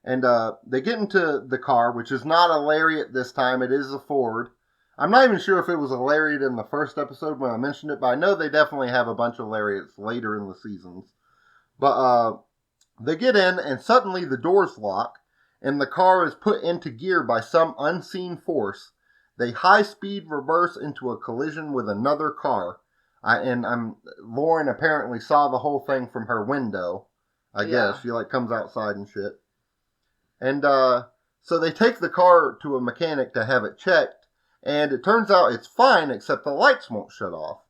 And they get into the car, which is not a Lariat this time. It is a Ford. I'm not even sure if it was a Lariat in the first episode when I mentioned it, but I know they definitely have a bunch of Lariats later in the seasons. But they get in, and suddenly the doors lock, and the car is put into gear by some unseen force. They high-speed reverse into a collision with another car. Lauren apparently saw the whole thing from her window. I guess. She, comes outside and shit. And so they take the car to a mechanic to have it checked, and it turns out it's fine, except the lights won't shut off.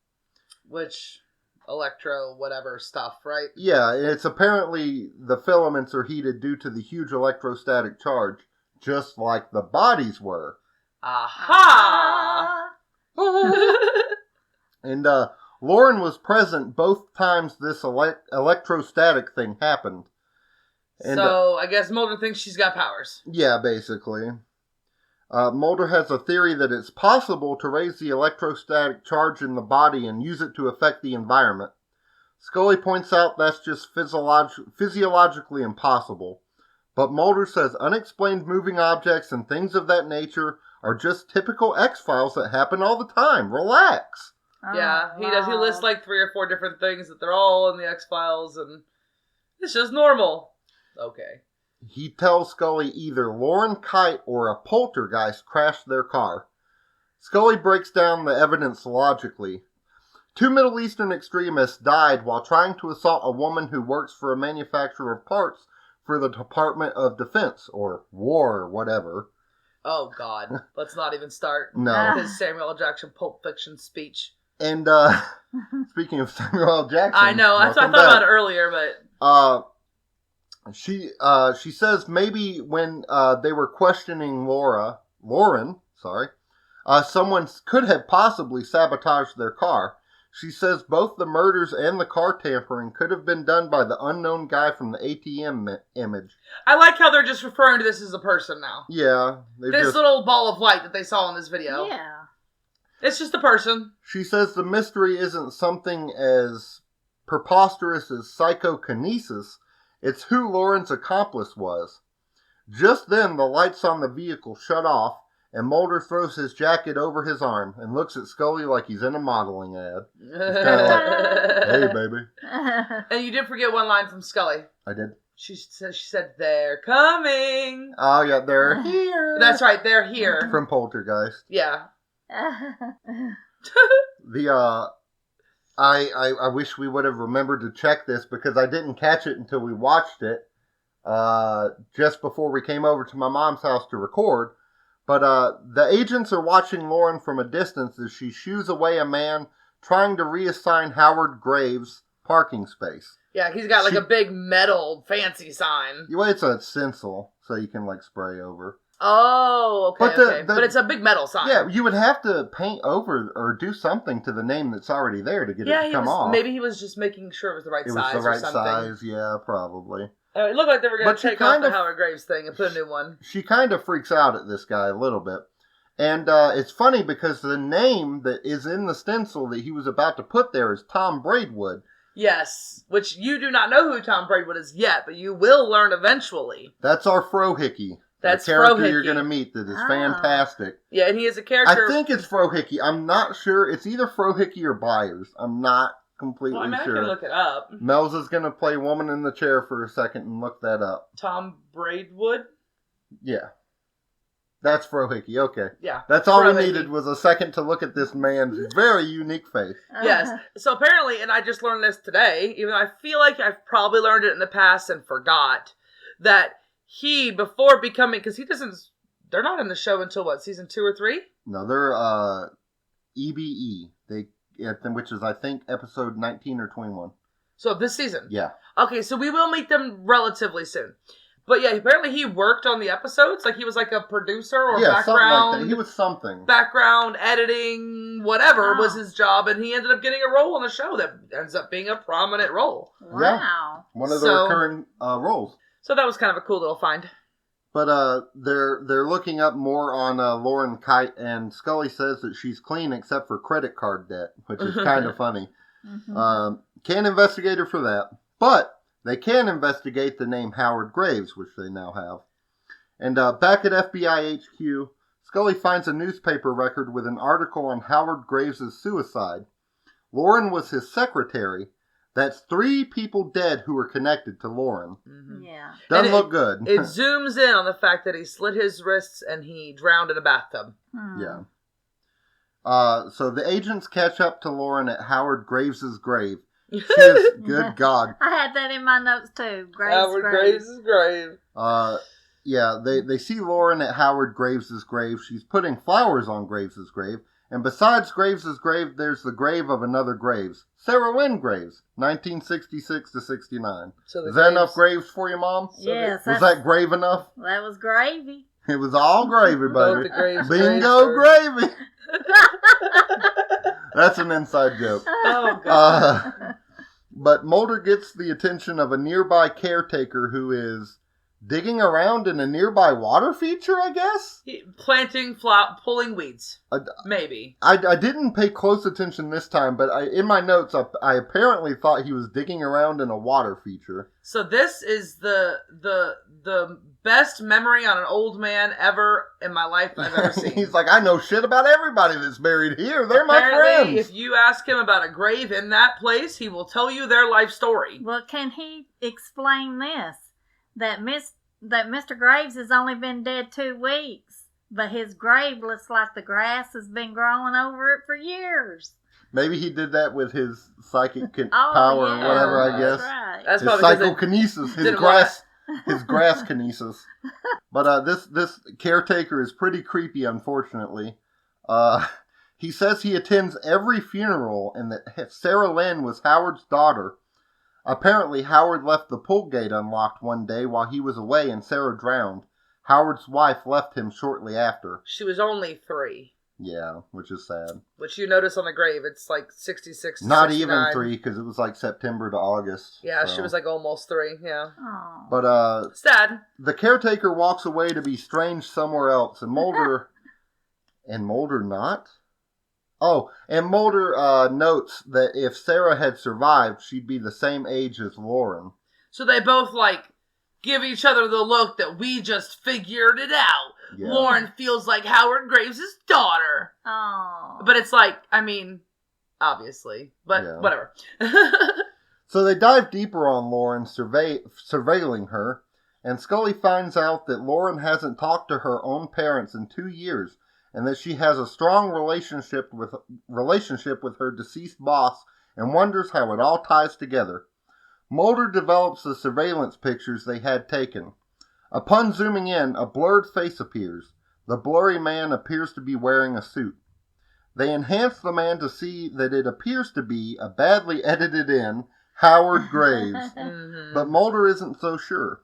Which, electro whatever stuff, right? Yeah, it's apparently the filaments are heated due to the huge electrostatic charge, just like the bodies were. Aha! And Lauren was present both times this electrostatic thing happened. And, so, I guess Mulder thinks she's got powers. Yeah, basically. Mulder has a theory that it's possible to raise the electrostatic charge in the body and use it to affect the environment. Scully points out that's just physiologically impossible. But Mulder says unexplained moving objects and things of that nature are just typical X-Files that happen all the time. Relax. Yeah, he Oh, does. He wow. lists like 3 or 4 different things that they're all in the X-Files, and it's just normal. Okay. He tells Scully either Lauren Kite or a poltergeist crashed their car. Scully breaks down the evidence logically. 2 Middle Eastern extremists died while trying to assault a woman who works for a manufacturer of parts for the Department of Defense, or War, or whatever. Oh, God. Let's not even start No. his Samuel L. Jackson Pulp Fiction speech. And, speaking of Samuel L. Jackson... I know. I thought about it earlier, but... She says maybe when they were questioning Lauren, someone could have possibly sabotaged their car. She says both the murders and the car tampering could have been done by the unknown guy from the ATM image. I like how they're just referring to this as a person now. Yeah. This little ball of light that they saw in this video. Yeah. It's just a person. She says the mystery isn't something as preposterous as psychokinesis. It's who Lauren's accomplice was. Just then, the lights on the vehicle shut off, and Mulder throws his jacket over his arm and looks at Scully like he's in a modeling ad. Kinda Hey, baby. And you did forget one line from Scully. I did. She said, "They're coming." Oh, yeah, they're here. That's right, they're here. From Poltergeist. Yeah. I wish we would have remembered to check this because I didn't catch it until we watched it just before we came over to my mom's house to record. But the agents are watching Lauren from a distance as she shoos away a man trying to reassign Howard Graves' parking space. Yeah, he's got like a big metal fancy sign. It's a stencil, so you can like spray over. Oh, okay, But but it's a big metal sign. Yeah, you would have to paint over or do something to the name that's already there to get it to come off. Maybe he was just making sure it was the right size. It was the right or something. size, yeah, probably. It looked like they were going But to she take off kind the of- Howard Graves thing and put a new one. She kind of freaks out at this guy a little bit. And it's funny because the name that is in the stencil that he was about to put there is Tom Braidwood. Yes, which you do not know who Tom Braidwood is yet, but you will learn eventually. That's our Frohickey. That's the character Frohickey. you're going to meet that is Ah. fantastic. Yeah, and he is a character. I think it's Frohickey. I'm not sure. It's either Frohickey or Byers. I'm not completely Well, I sure. can look it up. Melz is going to play Woman in the Chair for a second and look that up. Tom Braidwood? Yeah. That's Frohickey. Okay. Yeah. That's all we Frohickey. needed was a second to look at this man's very unique face. Yes. So apparently, and I just learned this today, even though I feel like I've probably learned it in the past and forgot, that he, before becoming, because they're not in the show until what, season 2 or 3? No, they're EBE. Which is I think episode 19 or 21. So this season. Yeah. Okay, so we will meet them relatively soon. But yeah, apparently he worked on the episodes. Like he was like a producer or Yeah, something like background. that. He was something. Background editing, whatever Wow. was his job, and he ended up getting a role on the show that ends up being a prominent role. Wow. One of the So- recurring roles. So that was kind of a cool little find. But they're looking up more on Lauren Kite, and Scully says that she's clean except for credit card debt, which is kind of funny. Mhm. Can't investigate her for that, but they can investigate the name Howard Graves, which they now have. And back at FBI HQ, Scully finds a newspaper record with an article on Howard Graves' suicide. Lauren was his secretary. That's 3 people dead who were connected to Lauren. Mm-hmm. Yeah. Doesn't And look good. It zooms in on the fact that he slit his wrists and he drowned in a bathtub. Hmm. Yeah. So the agents catch up to Lauren at Howard Graves' grave. She is, good God. I had that in my notes too. Howard Graves' grave. Yeah, they see Lauren at Howard Graves' grave. She's putting flowers on Graves' grave. And besides Graves' grave, there's the grave of another Graves. Sarah Lynn Graves, 1966 to 69. So the Is that enough Graves- graves for you, Mom? Yes. Was that grave enough? That was gravy. It was all gravy, Both baby. the Graves' Bingo graves are- gravy. That's an inside joke. Oh, God. But Mulder gets the attention of a nearby caretaker who is digging around in a nearby water feature, I guess? Planting, pulling weeds. Maybe. I didn't pay close attention this time, but in my notes, I apparently thought he was digging around in a water feature. So this is the best memory on an old man ever in my life I've ever seen. He's like, I know shit about everybody that's buried here. They're Apparently, my friends. If you ask him about a grave in that place, he will tell you their life story. Well, can he explain this? That Mr. Graves has only been dead 2 weeks, but his grave looks like the grass has been growing over it for years. Maybe he did that with his psychic power or whatever, I guess. Right. That's His psychokinesis, his grass kinesis. But this caretaker is pretty creepy, unfortunately. He says he attends every funeral and that Sarah Lynn was Howard's daughter. Apparently, Howard left the pool gate unlocked one day while he was away and Sarah drowned. Howard's wife left him shortly after. She was only 3. Yeah, which is sad. Which you notice on the grave, it's like 66 to Not 69. even 3, because it was like September to August. Yeah, so. she was like almost 3, yeah. Oh. But, sad. The caretaker walks away to be strange somewhere else, and Mulder... and Mulder not? Oh, and Mulder notes that if Sarah had survived, she'd be the same age as Lauren. So they both, like, give each other the look that we just figured it out. Yeah. Lauren feels like Howard Graves' daughter. Oh. But it's like, I mean, obviously. But Yeah. whatever. So they dive deeper on Lauren, surveilling her, and Scully finds out that Lauren hasn't talked to her own parents in 2 years, and that she has a strong relationship with her deceased boss, and wonders how it all ties together. Mulder develops the surveillance pictures they had taken. Upon zooming in, a blurred face appears. The blurry man appears to be wearing a suit. They enhance the man to see that it appears to be a badly edited in Howard Graves, Mhm. but Mulder isn't so sure.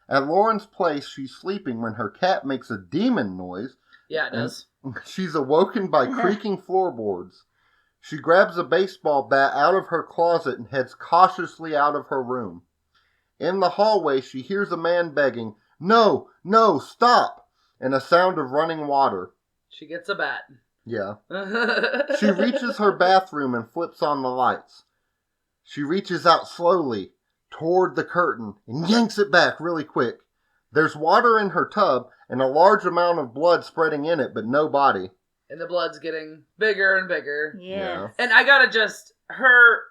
At Lauren's place, she's sleeping when her cat makes a demon noise. Yeah, it does. She's awoken by creaking floorboards. She grabs a baseball bat out of her closet and heads cautiously out of her room. In the hallway, she hears a man begging, "No, no, stop!" and a sound of running water. She gets a bat. Yeah. She reaches her bathroom and flips on the lights. She reaches out slowly toward the curtain and yanks it back really quick. There's water in her tub and a large amount of blood spreading in it, but no body. And the blood's getting bigger and bigger. Yes. And I gotta just, her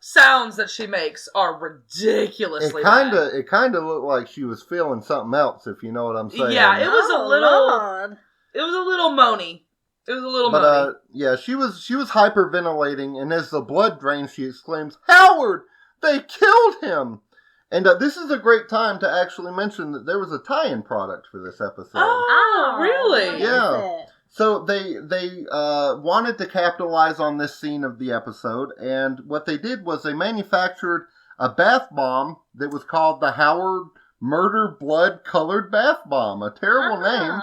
sounds that she makes are ridiculously bad. It kind of looked like she was feeling something else, if you know what I'm saying. Yeah, it was a little, Lord. it was a little moany. It was a little But moany. yeah, she was hyperventilating, and as the blood drains, she exclaims, "Howard! They killed him!" And this is a great time to actually mention that there was a tie-in product for this episode. Oh, really? What Yeah. is it? So they wanted to capitalize on this scene of the episode, and what they did was they manufactured a bath bomb that was called the Howard Murder Blood Colored Bath Bomb. A terrible name.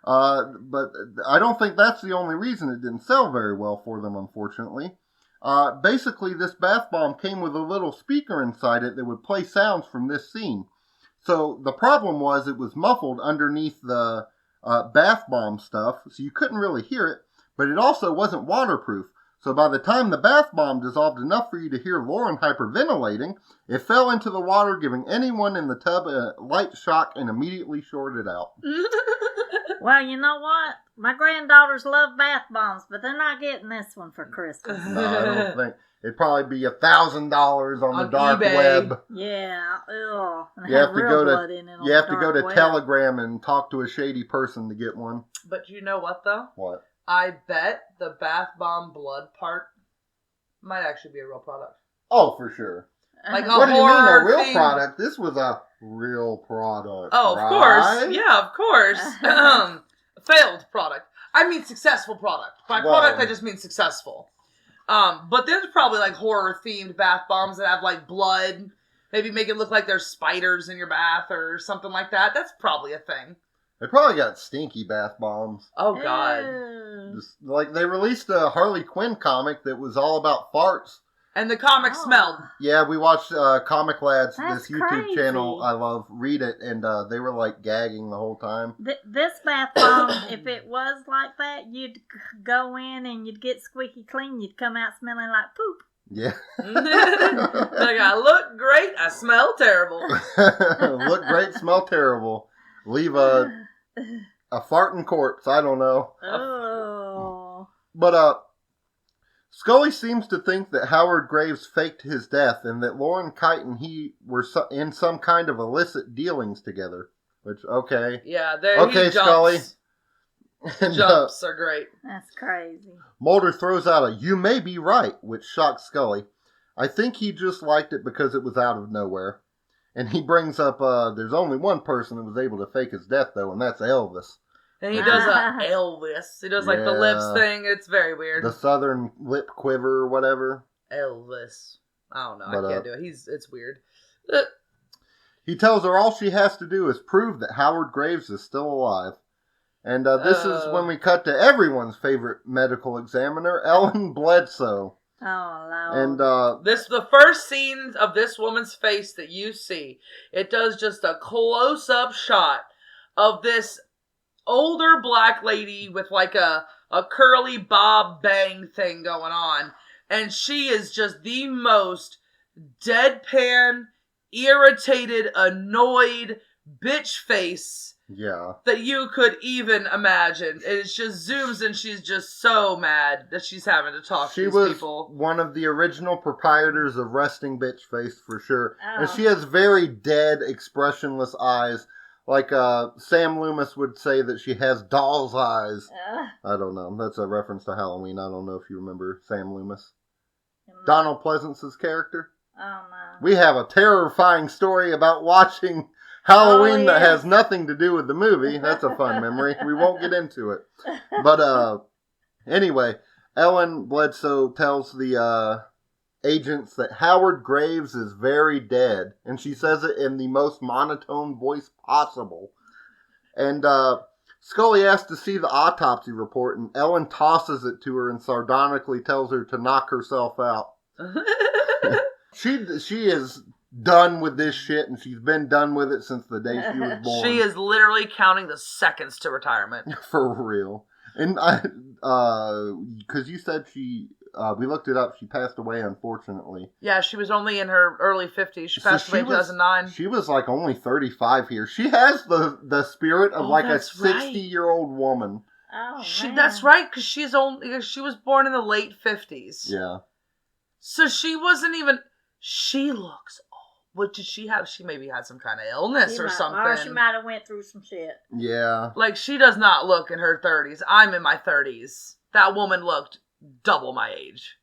But I don't think that's the only reason it didn't sell very well for them, unfortunately. Basically, this bath bomb came with a little speaker inside it that would play sounds from this scene. So the problem was it was muffled underneath the bath bomb stuff, so you couldn't really hear it, but it also wasn't waterproof. So by the time the bath bomb dissolved enough for you to hear Lauren hyperventilating, it fell into the water, giving anyone in the tub a light shock and immediately shorted out. Well, you know what? My granddaughters love bath bombs, but they're not getting this one for Christmas. No, I don't think. It'd probably be $1,000 on the dark eBay. web. Yeah. Ugh. And You have to real go to blood in it on you have the to go dark to web. Telegram and talk to a shady person to get one. But you know what, though? What? I bet the bath bomb blood part might actually be a real product. Oh, for sure. Like a What do you mean a horror real thing. product? This was a real product. Oh, of right? course. Yeah, of course. Failed product. I mean successful product. By Well- product, I just mean successful. But there's probably like horror-themed bath bombs that have like blood. Maybe make it look like there's spiders in your bath or something like that. That's probably a thing. They probably got stinky bath bombs. Oh, God. Ew. Just, like, they released a Harley Quinn comic that was all about farts, And the comic smelled. Yeah, we watched Comic Lads, That's this YouTube crazy. channel I love, read it, and they were like gagging the whole time. This bath bomb, if it was like that, you'd go in and you'd get squeaky clean. You'd come out smelling like poop. Yeah. Like, I look great, I smell terrible. Look great, smell terrible. Leave a farting corpse, I don't know. Oh. But, Scully seems to think that Howard Graves faked his death and that Lauren Kite and he were in some kind of illicit dealings together. Which, okay. Yeah, there Okay, he jumps. Scully. And, Jumps are great. That's crazy. Mulder throws out a, "You may be right," which shocks Scully. I think he just liked it because it was out of nowhere. And he brings up, there's only one person that was able to fake his death, though, and that's Elvis. And he does a Elvis. He does like the lips thing. It's very weird. The southern lip quiver or whatever. Elvis. I don't know. But, I can't do it. It's weird. He tells her all she has to do is prove that Howard Graves is still alive. And this is when we cut to everyone's favorite medical examiner, Ellen Bledsoe. Oh, Lord. And This the first scene of this woman's face that you see. It does just a close-up shot of this older black lady with like a curly bob bang thing going on. And she is just the most deadpan, irritated, annoyed bitch face that you could even imagine. It just zooms and she's just so mad that she's having to talk to these people. She was one of the original proprietors of Resting Bitch Face for sure. Oh. And she has very dead, expressionless eyes. Like Sam Loomis would say that she has doll's eyes. I don't know. That's a reference to Halloween. I don't know if you remember Sam Loomis. Donald Pleasance's character. Oh, no. We have a terrifying story about watching Halloween that has nothing to do with the movie. That's a fun memory. We won't get into it. But anyway, Ellen Bledsoe tells the agents that Howard Graves is very dead. And she says it in the most monotone voice possible. And Scully asks to see the autopsy report, and Ellen tosses it to her and sardonically tells her to knock herself out. She is done with this shit, and she's been done with it since the day she was born. She is literally counting the seconds to retirement. For real. And because you said we looked it up, she passed away, unfortunately. Yeah, she was only in her early 50s. She passed away in 2009. She was like only 35 here. She has the spirit of like a 60-year-old woman. Oh, that's right, because she was born in the late 50s. Yeah. So she wasn't even... She looks old. What did she have? She maybe had some kind of illness or something. Or she might have went through some shit. Yeah. Like, she does not look in her 30s. I'm in my 30s. That woman looked double my age.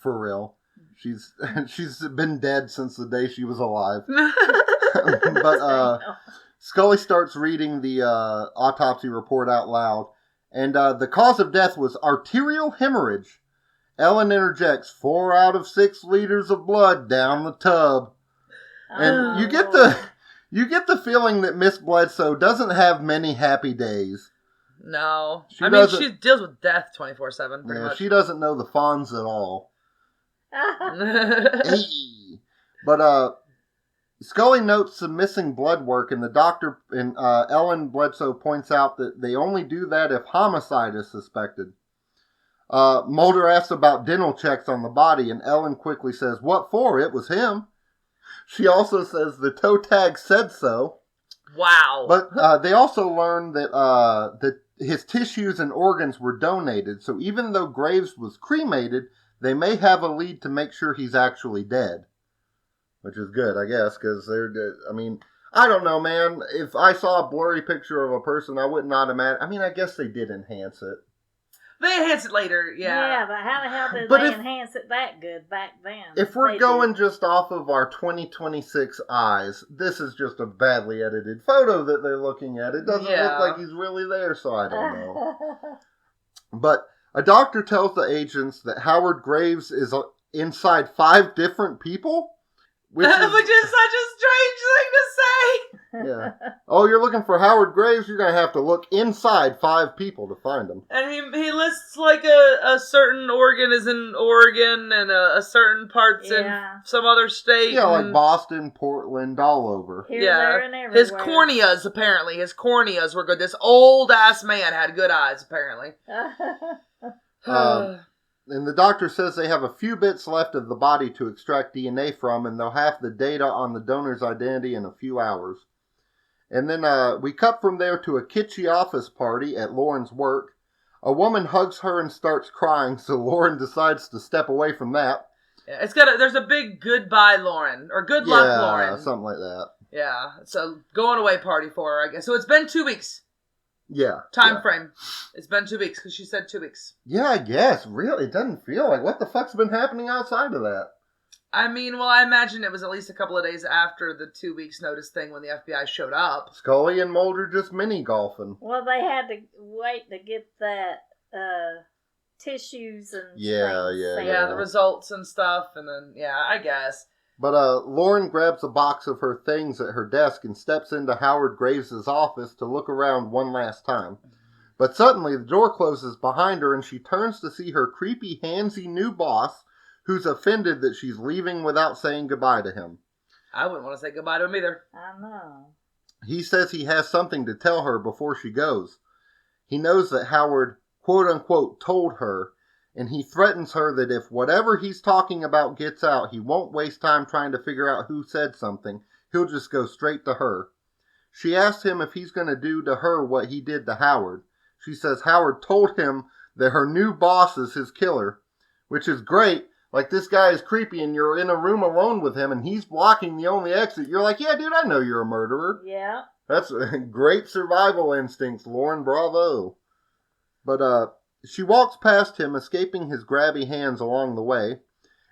For real. She's been dead since the day she was alive. But Scully starts reading the autopsy report out loud. And the cause of death was arterial hemorrhage. Ellen interjects 4 out of 6 liters of blood down the tub. And you get the feeling that Miss Bledsoe doesn't have many happy days. No. She deals with death 24/7 pretty much. She doesn't know the Fonz at all. Hey. But Scully notes some missing blood work, and the doctor and Ellen Bledsoe points out that they only do that if homicide is suspected. Mulder asks about dental checks on the body, and Ellen quickly says, "What for? It was him." She also says the toe tag said so. Wow. But they also learned that his tissues and organs were donated, so even though Graves was cremated, they may have a lead to make sure he's actually dead. Which is good, I guess, because I don't know, man. If I saw a blurry picture of a person, I would not imagine. I guess they did enhance it. They enhance it later, yeah. Yeah, but how the hell did they enhance it that good back then? If we're going just off of our 2026 eyes, this is just a badly edited photo that they're looking at. It doesn't look like he's really there, so I don't know. But a doctor tells the agents that Howard Graves is inside 5 different people. Which is such a strange thing to say. Yeah. Oh, you're looking for Howard Graves? You're going to have to look inside 5 people to find him. And he lists like a certain organ is in Oregon and a certain part's in some other state. Yeah, like Boston, Portland, all over. Here, there, and everywhere. His corneas, apparently. His corneas were good. This old-ass man had good eyes, apparently. And the doctor says they have a few bits left of the body to extract DNA from, and they'll have the data on the donor's identity in a few hours. And then we cut from there to a kitschy office party at Lauren's work. A woman hugs her and starts crying, so Lauren decides to step away from that. Yeah, there's a big goodbye Lauren, or good luck Lauren. Yeah, something like that. Yeah, it's a going away party for her, I guess. So it's been 2 weeks. Yeah. Time frame. It's been 2 weeks, because she said 2 weeks. Yeah, I guess. Really, it doesn't feel like, what the fuck's been happening outside of that? I mean, well, I imagine it was at least a couple of days after the 2 weeks notice thing when the FBI showed up. Scully and Mulder just mini-golfing. Well, they had to wait to get that tissues and Yeah, the results and stuff, and then, I guess. But Lauren grabs a box of her things at her desk and steps into Howard Graves' office to look around one last time. But suddenly the door closes behind her and she turns to see her creepy, handsy new boss, who's offended that she's leaving without saying goodbye to him. I wouldn't want to say goodbye to him either. I know. He says he has something to tell her before she goes. He knows that Howard, quote-unquote, told her, and he threatens her that if whatever he's talking about gets out, he won't waste time trying to figure out who said something. He'll just go straight to her. She asks him if he's going to do to her what he did to Howard. She says Howard told him that her new boss is his killer, which is great. Like, this guy is creepy and you're in a room alone with him and he's blocking the only exit. You're like, yeah, dude, I know you're a murderer. Yeah. That's great survival instincts, Lauren. Bravo. But, she walks past him, escaping his grabby hands along the way,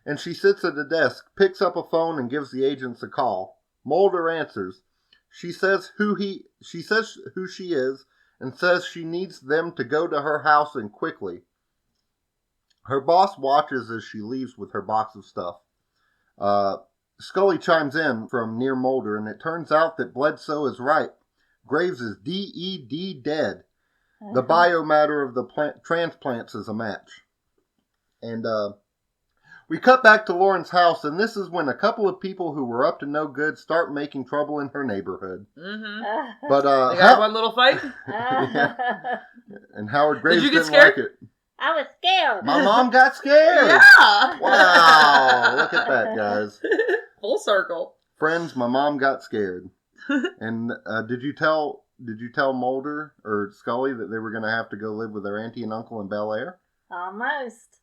and she sits at a desk, picks up a phone, and gives the agents a call. Mulder answers. She says who she is, and says she needs them to go to her house and quickly. Her boss watches as she leaves with her box of stuff. Scully chimes in from near Mulder, and it turns out that Bledsoe is right. Graves is DED dead. The biomatter of the transplants is a match. And we cut back to Lauren's house, and this is when a couple of people who were up to no good start making trouble in her neighborhood. Mm-hmm. But they got one little fight? Yeah. And Howard Graves Did you get didn't scared? like it. I was scared. My mom got scared. Yeah. Wow. Look at that, guys. Full circle. Friends, my mom got scared. And did you tell Mulder or Scully that they were going to have to go live with their auntie and uncle in Bel Air? Almost.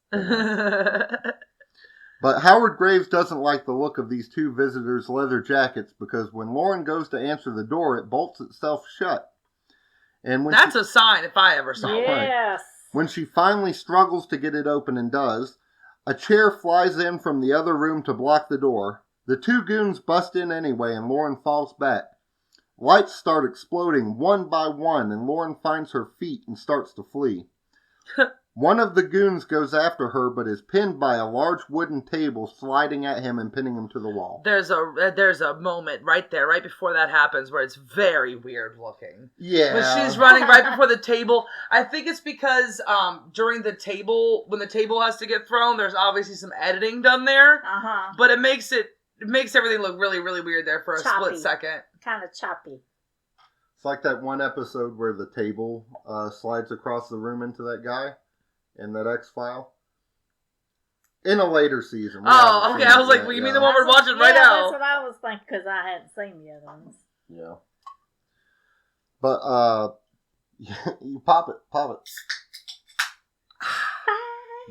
But Howard Graves doesn't like the look of these two visitors' leather jackets because when Lauren goes to answer the door, it bolts itself shut. And when That's a sign if I ever saw one. Yes. When she finally struggles to get it open and does, a chair flies in from the other room to block the door. The two goons bust in anyway and Lauren falls back. Lights start exploding one by one and Lauren finds her feet and starts to flee. One of the goons goes after her but is pinned by a large wooden table sliding at him and pinning him to the wall. There's a moment right there, right before that happens, where it's very weird looking. Yeah. When she's running right before the table, I think it's because when the table has to get thrown, there's obviously some editing done there. Uh-huh. But it makes everything look really, really weird there for a split second. Kind of choppy. It's like that one episode where the table slides across the room into that guy in that X-File. In a later season. Oh, okay. I was like, well, you mean the one we're watching right now? That's what I was thinking because I hadn't seen the other ones. Yeah. But, you pop it.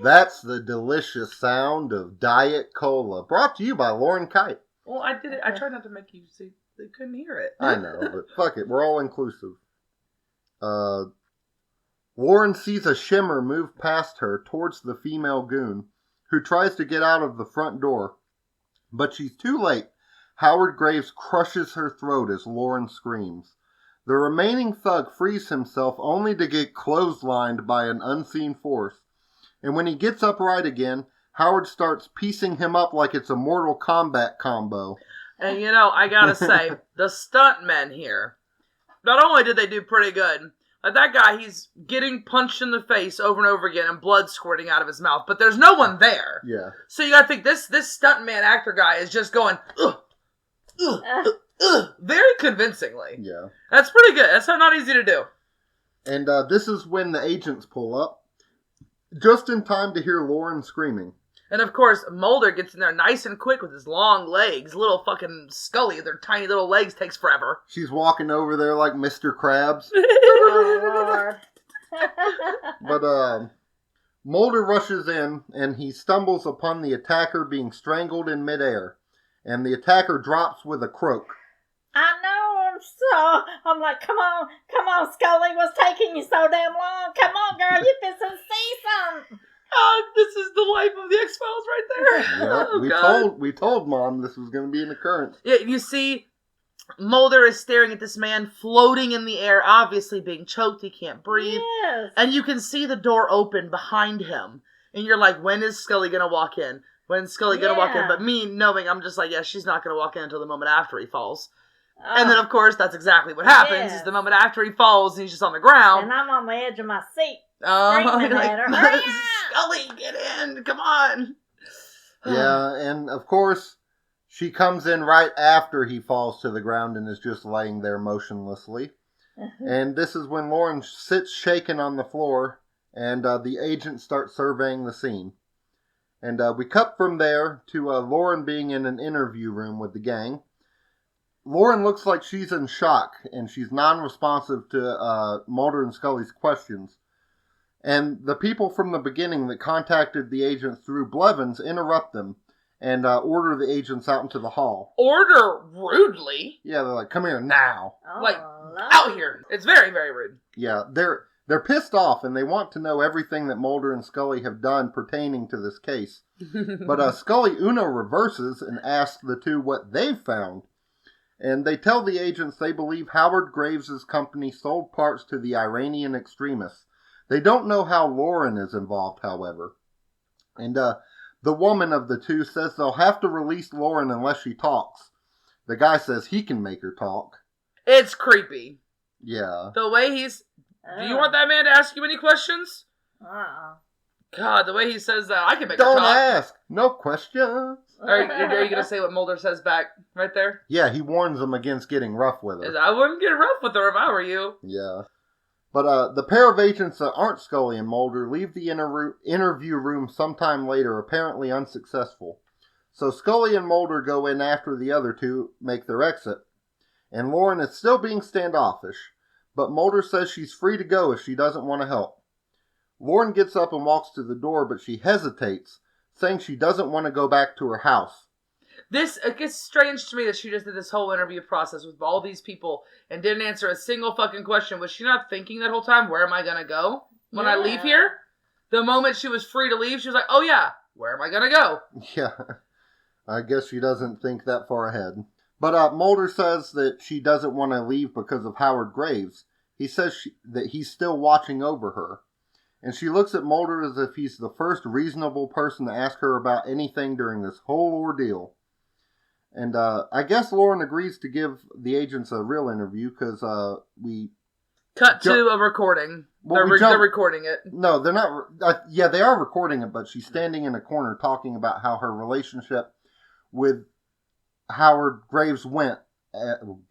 That's the delicious sound of Diet Cola. Brought to you by Lauren Kite. Well, I did it. I tried not to make you see. They couldn't hear it. I know, but fuck it. We're all inclusive. Lauren sees a shimmer move past her towards the female goon, who tries to get out of the front door. But she's too late. Howard Graves crushes her throat as Lauren screams. The remaining thug frees himself only to get clotheslined by an unseen force. And when he gets upright again, Howard starts piecing him up like it's a Mortal Kombat combo. And I gotta say, the stuntmen here, not only did they do pretty good, like that guy, he's getting punched in the face over and over again and blood squirting out of his mouth, but there's no one there. Yeah. So you gotta think, this stuntman actor guy is just going, very convincingly. Yeah. That's pretty good. That's not easy to do. And this is when the agents pull up, just in time to hear Lauren screaming. And of course, Mulder gets in there nice and quick with his long legs. Little fucking Scully, their tiny little legs takes forever. She's walking over there like Mr. Krabs. Oh, Lord. But Mulder rushes in, and he stumbles upon the attacker being strangled in midair. And the attacker drops with a croak. I know, I'm like, come on, Scully, what's taking you so damn long? Come on, girl, you fixin' to see something. Oh, this is the life of the X-Files right there. Yep, Oh, we told Mom this was going to be an occurrence. Yeah, you see, Mulder is staring at this man floating in the air, obviously being choked. He can't breathe. Yes. And you can see the door open behind him. And you're like, when is Scully going to walk in? When's Scully going to walk in? But me knowing, I'm just like, yeah, she's not going to walk in until the moment after he falls. And then, of course, that's exactly what happens. Is the moment after he falls and he's just on the ground. And I'm on the edge of my seat. Screaming like, at her. Hurry up! Scully, get in! Come on! Yeah, and of course, she comes in right after he falls to the ground and is just laying there motionlessly. And this is when Lauren sits shaken on the floor, and the agents start surveying the scene. And we cut from there to Lauren being in an interview room with the gang. Lauren looks like she's in shock, and she's non-responsive to Mulder and Scully's questions. And the people from the beginning that contacted the agents through Blevins interrupt them and order the agents out into the hall. Order rudely? Yeah, they're like, come here now. Oh, Like, Lord. out here. It's very, very rude. Yeah, they're pissed off, and they want to know everything that Mulder and Scully have done pertaining to this case. But Scully Uno reverses and asks the two what they've found. And they tell the agents they believe Howard Graves' company sold parts to the Iranian extremists. They don't know how Lauren is involved, however. And the woman of the two says they'll have to release Lauren unless she talks. The guy says he can make her talk. It's creepy. Yeah. The way he's... Do you want that man to ask you any questions? God, the way he says that, I can make her Don't talk. ask. No questions. Are you going to say what Mulder says back right there? Yeah, he warns them against getting rough with her. I wouldn't get rough with her if I were you. Yeah. But the pair of agents that aren't Scully and Mulder leave the interview room sometime later, apparently unsuccessful. So Scully and Mulder go in after the other two make their exit. And Lauren is still being standoffish, but Mulder says she's free to go if she doesn't want to help. Lauren gets up and walks to the door, but she hesitates, saying she doesn't want to go back to her house. It gets strange to me that she just did this whole interview process with all these people and didn't answer a single fucking question. Was she not thinking that whole time, where am I going to go when I leave here? The moment she was free to leave, she was like, oh yeah, where am I going to go? Yeah, I guess she doesn't think that far ahead. But Mulder says that she doesn't want to leave because of Howard Graves. He says that he's still watching over her. And she looks at Mulder as if he's the first reasonable person to ask her about anything during this whole ordeal. And I guess Lauren agrees to give the agents a real interview because we... Cut to a recording. Well, they're recording it. No, they're not... yeah, they are recording it, but she's standing in a corner talking about how her relationship with Howard Graves went...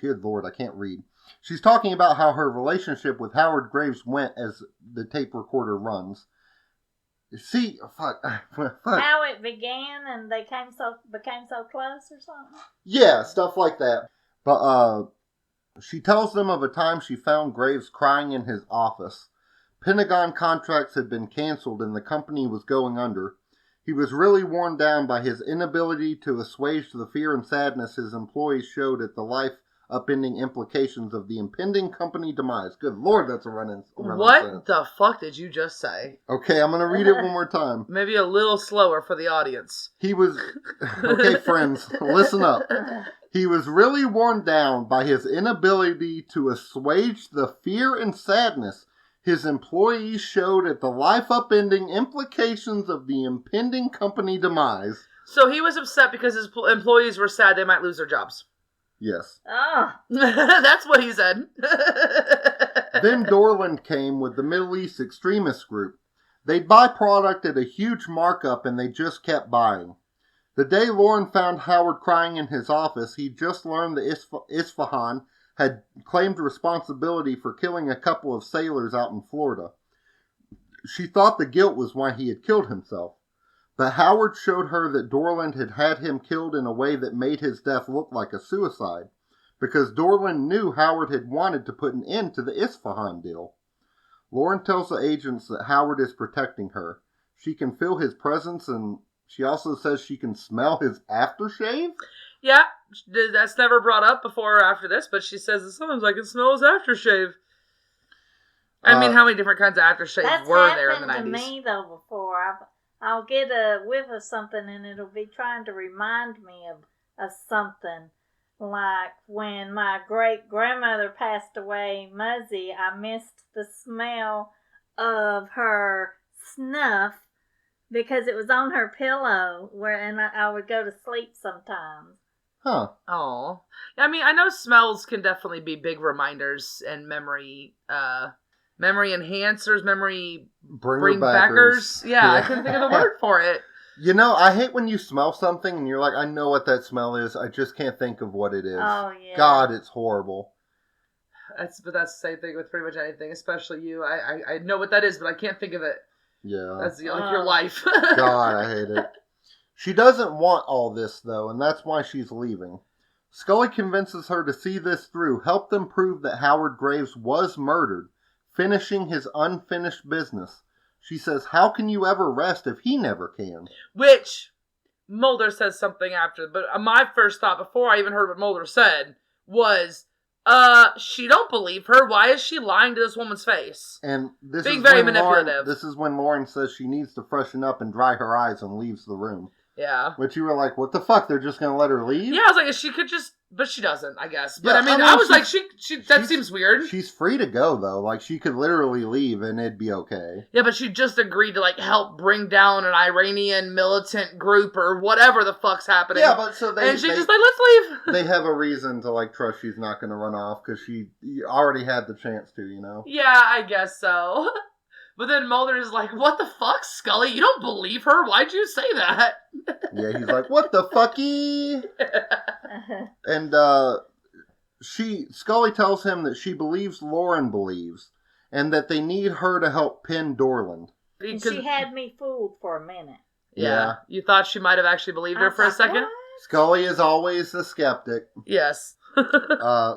good Lord, I can't read. She's talking about how her relationship with Howard Graves went as the tape recorder runs. See, fuck. How it began and they became so close or something? Yeah, stuff like that. But she tells them of a time she found Graves crying in his office. Pentagon contracts had been canceled and the company was going under. He was really worn down by his inability to assuage the fear and sadness his employees showed at the life-upending implications of the impending company demise. Good Lord, that's a run-in. What the fuck did you just say? Okay, I'm going to read it one more time. Maybe a little slower for the audience. He was... Okay, friends, listen up. He was really worn down by his inability to assuage the fear and sadness his employees showed at the life upending implications of the impending company demise. So he was upset because his employees were sad they might lose their jobs. Yes. Oh. That's what he said. Then Dorland came with the Middle East extremist group. They'd buy product at a huge markup and they just kept buying. The day Lauren found Howard crying in his office, he'd just learned that Isfahan had claimed responsibility for killing a couple of sailors out in Florida. She thought the guilt was why he had killed himself. But Howard showed her that Dorland had had him killed in a way that made his death look like a suicide, because Dorland knew Howard had wanted to put an end to the Isfahan deal. Lauren tells the agents that Howard is protecting her. She can feel his presence, and she also says she can smell his aftershave? Yeah, that's never brought up before or after this, but she says, sometimes I can smell his aftershave. I mean, how many different kinds of aftershave were there in the 90s? That's happened to me, though, before. I'll get a whiff of something, and it'll be trying to remind me of something. Like when my great-grandmother passed away, Muzzy, I missed the smell of her snuff because it was on her pillow, and I would go to sleep sometimes. Huh. Oh. I mean, I know smells can definitely be big reminders and memory enhancers, memory bring backers. Yeah, I couldn't think of the word for it. You know, I hate when you smell something and you're like, I know what that smell is. I just can't think of what it is. Oh, yeah. God, it's horrible. But that's the same thing with pretty much anything, especially you. I know what that is, but I can't think of it. Yeah. That's like your life. God, I hate it. She doesn't want all this, though, and that's why she's leaving. Scully convinces her to see this through, help them prove that Howard Graves was murdered, finishing his unfinished business. She says, how can you ever rest if he never can? Which, Mulder says something after, but my first thought before I even heard what Mulder said was, she don't believe her. Why is she lying to this woman's face? And this being is very when manipulative. This is when Lauren says she needs to freshen up and dry her eyes and leaves the room. Yeah. Which you were like, what the fuck? They're just going to let her leave? Yeah, I was like, she could just, but she doesn't, I guess. But Yeah, I mean, I was like, that seems weird. She's free to go, though. Like, she could literally leave and it'd be okay. Yeah, but she just agreed to, like, help bring down an Iranian militant group or whatever the fuck's happening. Yeah, but so And she's just like, let's leave. They have a reason to, like, trust she's not going to run off because she already had the chance to, you know? Yeah, I guess so. But then Mulder is like, what the fuck, Scully? You don't believe her? Why'd you say that? Yeah, he's like, what the fucky? And Scully tells him that she believes Lauren believes, and that they need her to help pin Dorland. And she had me fooled for a minute. Yeah. You thought she might have actually believed her for a second? What? Scully is always the skeptic. Yes.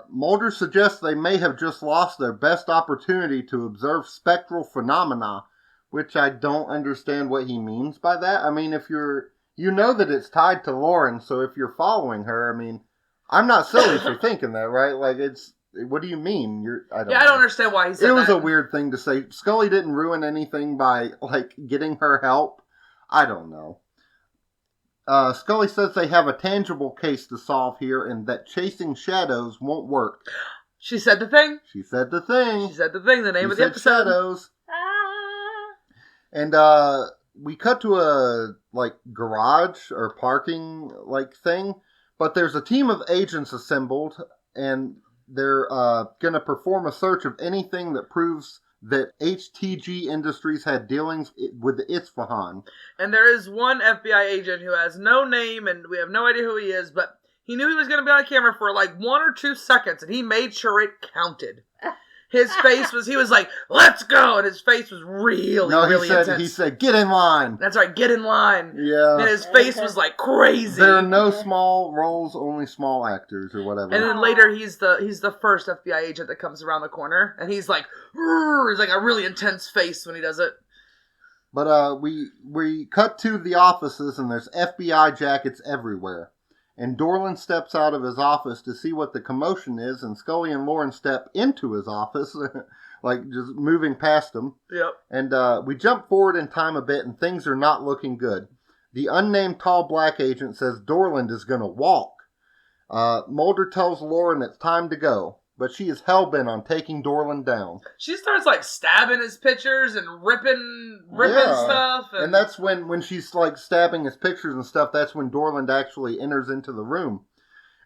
Mulder suggests they may have just lost their best opportunity to observe spectral phenomena, which I don't understand what he means by that. I mean, you know that it's tied to Lauren, so if you're following her, I mean, I'm not silly for thinking that, right? Like, what do you mean? I don't understand why he said that. It was a weird thing to say. Scully didn't ruin anything by, like, getting her help. I don't know. Scully says they have a tangible case to solve here and that chasing shadows won't work. She said the thing? She said the thing. She said the thing, the name of the episode. Shadows. And we cut to a, like, garage or parking, like, thing. But there's a team of agents assembled and they're going to perform a search of anything that proves that HTG Industries had dealings with the Isfahan. And there is one FBI agent who has no name, and we have no idea who he is, but he knew he was going to be on camera for like 1 or 2 seconds, and he made sure it counted. His face was, he was like, let's go, and his face was really intense. He said, get in line. That's right, get in line. Yeah. And his face was like crazy. There are no small roles, only small actors or whatever. And then later he's the first FBI agent that comes around the corner, and he's like, he's like a really intense face when he does it. But we cut to the offices, and there's FBI jackets everywhere. And Dorland steps out of his office to see what the commotion is, and Scully and Lauren step into his office, like just moving past him. Yep. And we jump forward in time a bit, and things are not looking good. The unnamed tall black agent says Dorland is going to walk. Mulder tells Lauren it's time to go. but she is hell-bent on taking Dorland down. She starts, like, stabbing his pictures and ripping stuff. And that's when she's, like, stabbing his pictures and stuff, that's when Dorland actually enters into the room.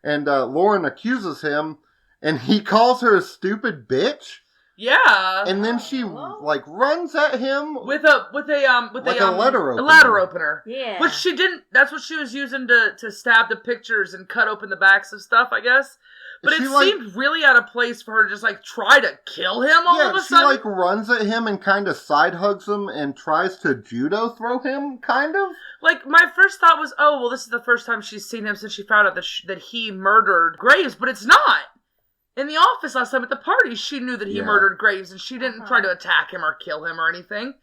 And Lauren accuses him, and he calls her a stupid bitch. Yeah. And then she, like, runs at him with a letter opener. A letter opener. Yeah. Which she didn't, that's what she was using to stab the pictures and cut open the backs of stuff, I guess. But it seemed really out of place for her to just, like, try to kill him all of a sudden. Yeah, she, like, runs at him and kind of side hugs him and tries to judo throw him, kind of. Like, my first thought was, oh, well, this is the first time she's seen him since she found out that he murdered Graves, but it's not. In the office last time at the party, she knew that he murdered Graves, and she didn't try to attack him or kill him or anything.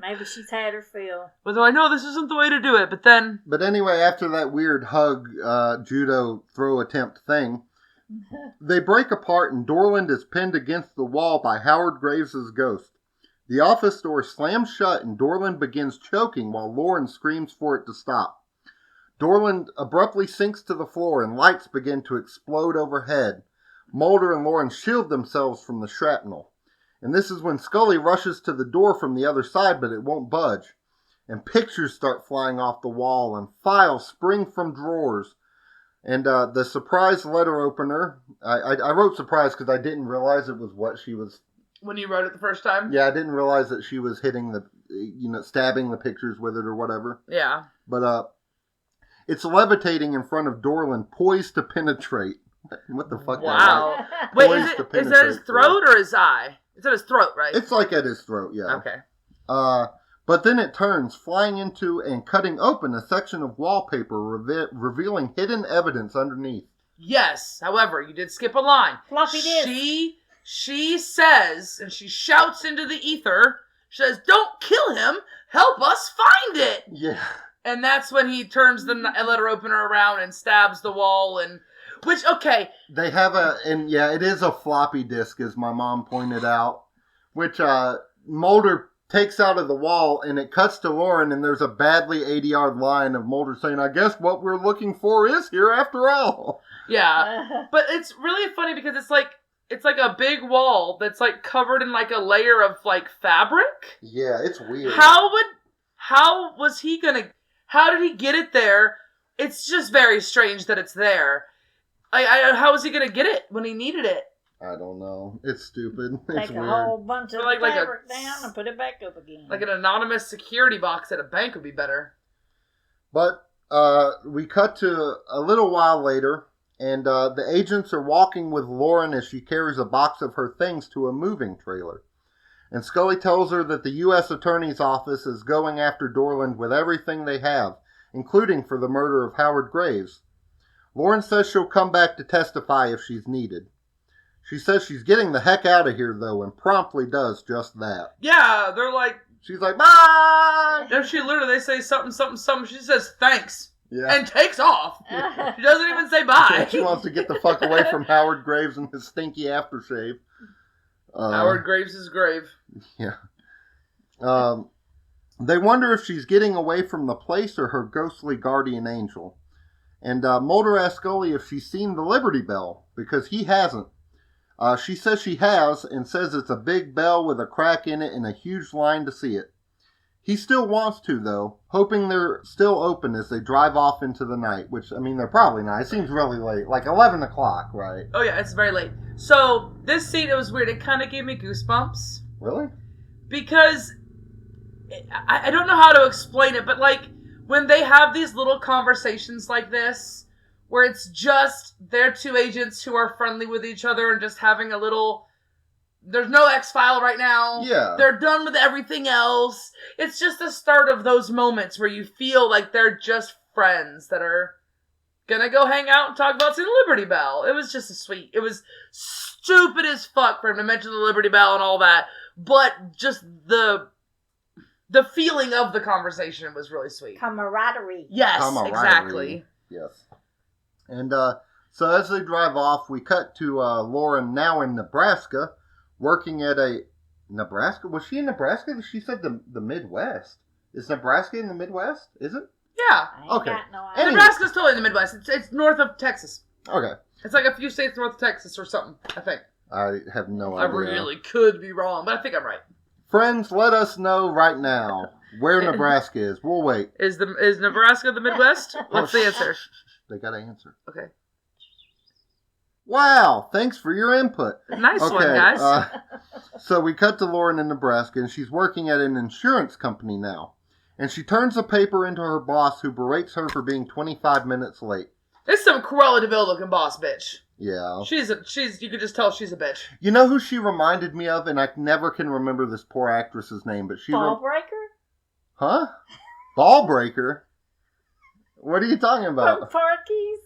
Maybe she's had her fill. Although I know this isn't the way to do it, but then... But anyway, after that weird hug, judo throw attempt thing, they break apart and Dorland is pinned against the wall by Howard Graves' ghost. The office door slams shut and Dorland begins choking while Lauren screams for it to stop. Dorland abruptly sinks to the floor and lights begin to explode overhead. Mulder and Lauren shield themselves from the shrapnel. And this is when Scully rushes to the door from the other side, but it won't budge. And pictures start flying off the wall and files spring from drawers. And the surprise letter opener, I wrote surprise because I didn't realize it was what she was... When you wrote it the first time? Yeah, I didn't realize that she was hitting stabbing the pictures with it or whatever. Yeah. But it's levitating in front of Dorland, poised to penetrate. What the fuck? Wow. Wait, is that his throat or his eye? It's at his throat, right? It's like at his throat, yeah. Okay. But then it turns, flying into and cutting open a section of wallpaper, revealing hidden evidence underneath. Yes. However, you did skip a line. Floppy disk. She says, and she shouts into the ether, she says, "Don't kill him. Help us find it." Yeah. And that's when he turns the letter opener around and stabs the wall and... Which, okay. They have it is a floppy disk, as my mom pointed out, which Mulder takes out of the wall, and it cuts to Lauren, and there's a badly 80-yard line of Mulder saying, "I guess what we're looking for is here after all." Yeah. But it's really funny because it's like a big wall that's like covered in like a layer of like fabric. Yeah, it's weird. How did he get it there? It's just very strange that it's there. How was he going to get it when he needed it? I don't know. It's stupid. Take a whole bunch of fabric down and put it back up again. Like an anonymous security box at a bank would be better. But we cut to a little while later, and the agents are walking with Lauren as she carries a box of her things to a moving trailer. And Scully tells her that the U.S. Attorney's Office is going after Dorland with everything they have, including for the murder of Howard Graves. Lauren says she'll come back to testify if she's needed. She says she's getting the heck out of here, though, and promptly does just that. Yeah, they're like... She's like, "Bye!" No, they say something. She says, "Thanks." Yeah. And takes off. She doesn't even say bye. She wants to get the fuck away from Howard Graves and his stinky aftershave. Howard Graves' grave. Yeah. They wonder if she's getting away from the place or her ghostly guardian angel. And Mulder asks Scully if she's seen the Liberty Bell, because he hasn't. She says she has, and says it's a big bell with a crack in it and a huge line to see it. He still wants to, though, hoping they're still open as they drive off into the night, which, I mean, they're probably not. It seems really late, like 11 o'clock, right? Oh, yeah, it's very late. So, this scene, it was weird. It kind of gave me goosebumps. Really? Because, I don't know how to explain it, but, like, when they have these little conversations like this, where it's just their two agents who are friendly with each other and just having a little... There's no X-File right now. Yeah. They're done with everything else. It's just the start of those moments where you feel like they're just friends that are gonna go hang out and talk about seeing the Liberty Bell. It was just it was stupid as fuck for him to mention the Liberty Bell and all that, but just the feeling of the conversation was really sweet. Camaraderie. Yes, Camaraderie. exactly. Yes. And so as they drive off, we cut to Lauren, now in Nebraska, working at a... Nebraska? Was she in Nebraska? She said the Midwest. Is Nebraska in the Midwest? Is it? Yeah. I ain't Okay. got no idea. Anyway. Nebraska's totally in the Midwest. It's north of Texas. Okay. It's like a few states north of Texas or something, I think. I have no I idea. really could be wrong, but I think I'm right. Friends, let us know right now where Nebraska is. We'll wait. Is Nebraska the Midwest? What's the answer? They got to answer. Okay. Wow, thanks for your input. Nice one, guys. So we cut to Lauren in Nebraska, and she's working at an insurance company now. And she turns a paper into her boss, who berates her for being 25 minutes late. It's some Cruella de Vil looking boss bitch. Yeah. She's you could just tell she's a bitch. You know who she reminded me of? And I never can remember this poor actress's name, but she... Ballbreaker? Huh? Ballbreaker? What are you talking about? From Porky's?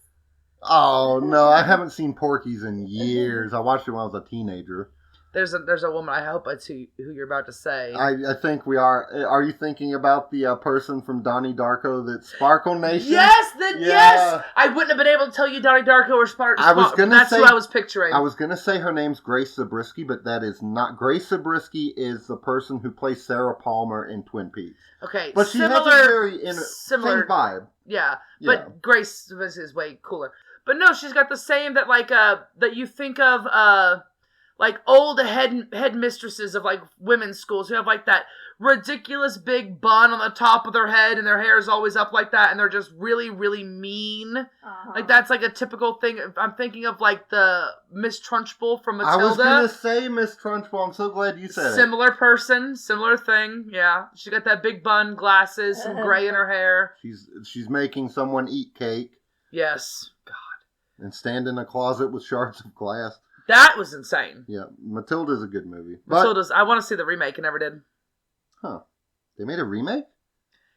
Oh, no, I haven't seen Porky's in years. I watched it when I was a teenager. There's a woman, I hope that's who you're about to say. I think we are. Are you thinking about the person from Donnie Darko that's Sparkle Nation? Yes, yes! I wouldn't have been able to tell you Donnie Darko or Sparkle. That's who I was picturing. I was going to say her name's Grace Zabriskie, but that is not. Grace Zabriskie is the person who plays Sarah Palmer in Twin Peaks. Okay, but she has a very similar vibe. Yeah, but Grace is way cooler. But no, she's got the same that that you think of like old headmistresses of like women's schools who have like that ridiculous big bun on the top of their head and their hair is always up like that and they're just really, really mean. Uh-huh. Like that's like a typical thing. I'm thinking of like the Miss Trunchbull from Matilda. I was going to say Miss Trunchbull. I'm so glad you said Similar person, similar thing. Yeah. She got that big bun, glasses, some gray in her hair. She's making someone eat cake. Yes. God. And stand in a closet with shards of glass. That was insane. Yeah, Matilda's a good movie. I want to see the remake. I never did. Huh. They made a remake?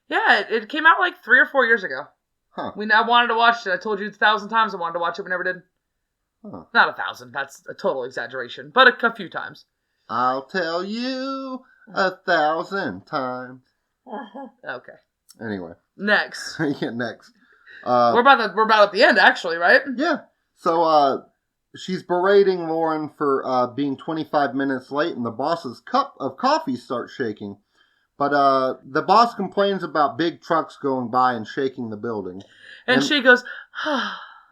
Yeah, it came out like 3 or 4 years ago. Huh. I wanted to watch it. I told you 1,000 times I wanted to watch it. We never did. Huh. Not 1,000. That's a total exaggeration. But a few times. I'll tell you 1,000 times. Okay. Anyway. Next. Yeah, next. We're about at the end, actually, right? Yeah. So, she's berating Lauren for being 25 minutes late, and the boss's cup of coffee starts shaking. But the boss complains about big trucks going by and shaking the building. And she goes,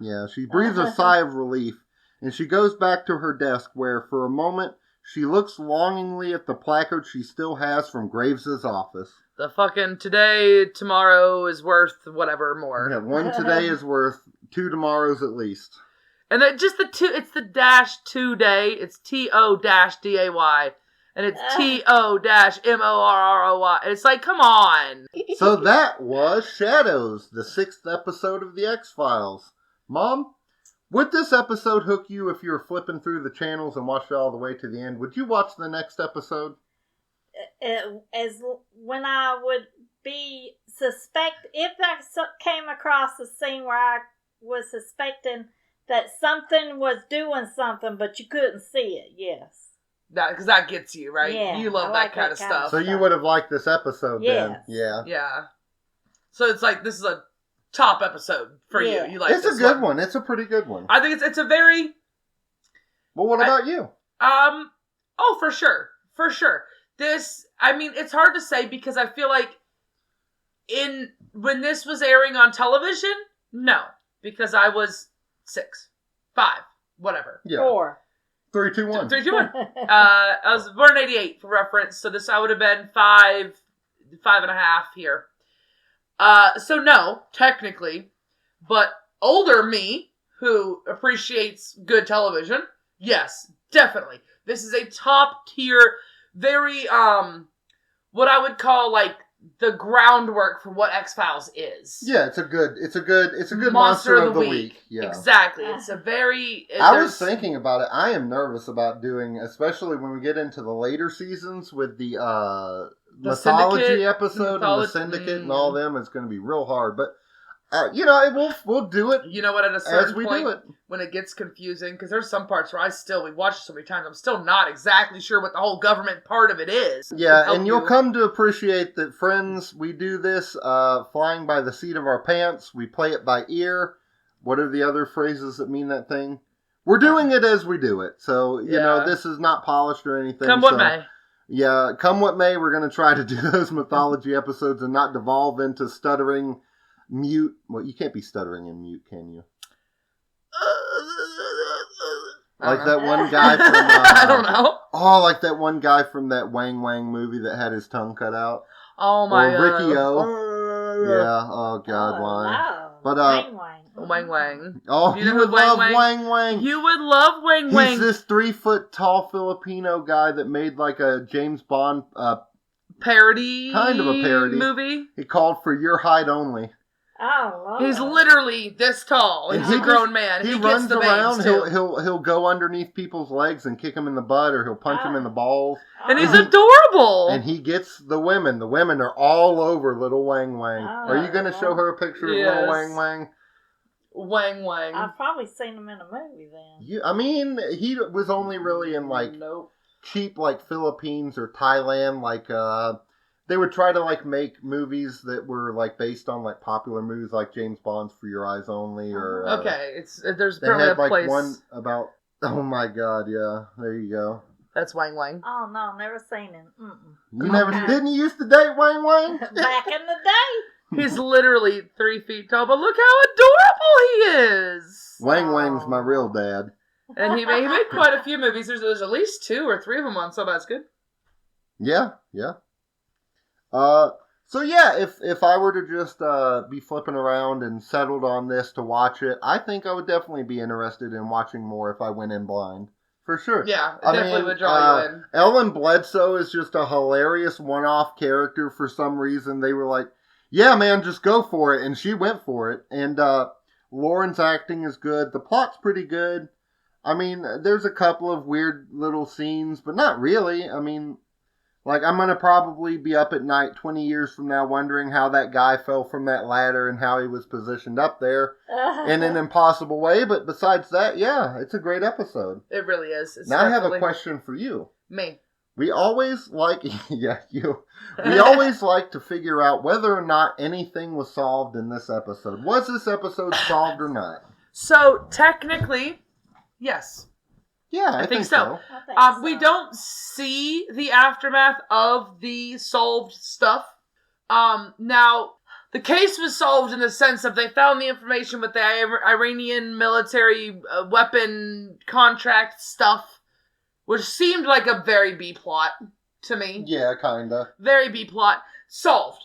yeah, she breathes a sigh of relief, and she goes back to her desk where, for a moment, she looks longingly at the placard she still has from Graves' office. The fucking today, tomorrow is worth whatever more. Yeah, one today is worth 2 tomorrows at least. And then just the 2, it's the -2 day. It's TO-DAY. And it's TO-MORROY. And it's like, come on. So that was Shadows, the 6th episode of The X-Files. Mom, would this episode hook you if you were flipping through the channels and watched it all the way to the end? Would you watch the next episode? As when I would be if I came across a scene where I was suspecting that something was doing something, but you couldn't see it, yes. Because that gets you, right? Yeah, you love that kind of stuff. So you would have liked this episode then? Yes. Yeah. So it's like, this is a top episode for you. You like it's a good one. It's a pretty good one. I think it's a very... Well, what about you? Oh, for sure. For sure. This, I mean, it's hard to say because I feel like when this was airing on television, no. Because I was 6, 5, whatever. Yeah. 4. 3, 2, 1. 3, 2, 1. I was born in 88 for reference, so I would have been 5 and a half here. So no, technically, but older me, who appreciates good television, yes, definitely. This is a top tier, very, what I would call like the groundwork for what X-Files is. Yeah, it's a good monster of the week. Yeah. Exactly. It's a very... I was thinking about it. I am nervous about doing, especially when we get into the later seasons with the mythology episode and the Syndicate and all them. It's going to be real hard. But, we'll do it. You know what, at a certain point, do it. When it gets confusing, because there's some parts where we've watched it so many times, I'm still not exactly sure what the whole government part of it is. Yeah, and you'll come to appreciate that, friends, we do this flying by the seat of our pants. We play it by ear. What are the other phrases that mean that thing? We're doing it as we do it. So, you know, this is not polished or anything. Come what may. Yeah, come what may, we're going to try to do those mythology episodes and not devolve into stuttering mute. Well, you can't be stuttering in mute, can you? Like that one guy from... I don't know. Oh, like that one guy from that Wang Wang movie that had his tongue cut out. Oh my god. Ricky O. Yeah, oh god, why? No. But, Wang Wang. Wang Wang. Oh, You you know would who Wang love Wang- Wang Wang. You would love Wang Wang. He's this 3-foot tall Filipino guy that made like a James Bond parody. Kind of a parody. Movie. he called for Your Height Only. Oh, Lord. He's literally this tall. And He's a he grown man. He gets runs the around. bangs, too. He'll go underneath people's legs and kick them in the butt, or he'll punch them in the balls. And he's And he- adorable. And he gets the women. The women are all over little Wang Wang. Are you going to show her a picture of Yes. little Wang Wang? Wang Wang. I've probably seen him in a movie then. I mean, he was only really in like Nope. cheap like Philippines or Thailand. Like they would try to like make movies that were like based on like popular movies like James Bond's For Your Eyes Only or Okay, there's they probably had a like place. one about oh my god, yeah, there you go. That's Wang Wang. Oh, no, never seen him. Mm-mm. You never didn't you used to date Wang Wang? Back in the day. He's literally 3 feet tall, but look how adorable he is. Wang Wang's my real dad. And he made quite a few movies. There's at least 2 or 3 of them on, so that's good. Yeah, yeah. So yeah, if I were to just be flipping around and settled on this to watch it, I think I would definitely be interested in watching more if I went in blind. For sure. Yeah, it I definitely mean, would draw you in. Ellen Bledsoe is just a hilarious one-off character for some reason. They were like, yeah, man, just go for it. And she went for it. And Lauren's acting is good. The plot's pretty good. I mean, there's a couple of weird little scenes, but not really. I mean, like, I'm going to probably be up at night 20 years from now wondering how that guy fell from that ladder and how he was positioned up there in an impossible way. But besides that, yeah, it's a great episode. It really is. It's Now I have a definitely- question for you. Me. We always like, yeah, you. We always like to figure out whether or not anything was solved in this episode. Was this episode solved or not? So, technically, yes. Yeah, I think so. I think so. We don't see the aftermath of the solved stuff. Now, the case was solved in the sense of they found the information with the Iranian military weapon contract stuff, which seemed like a very B plot to me. Yeah, kinda. Very B plot. Solved.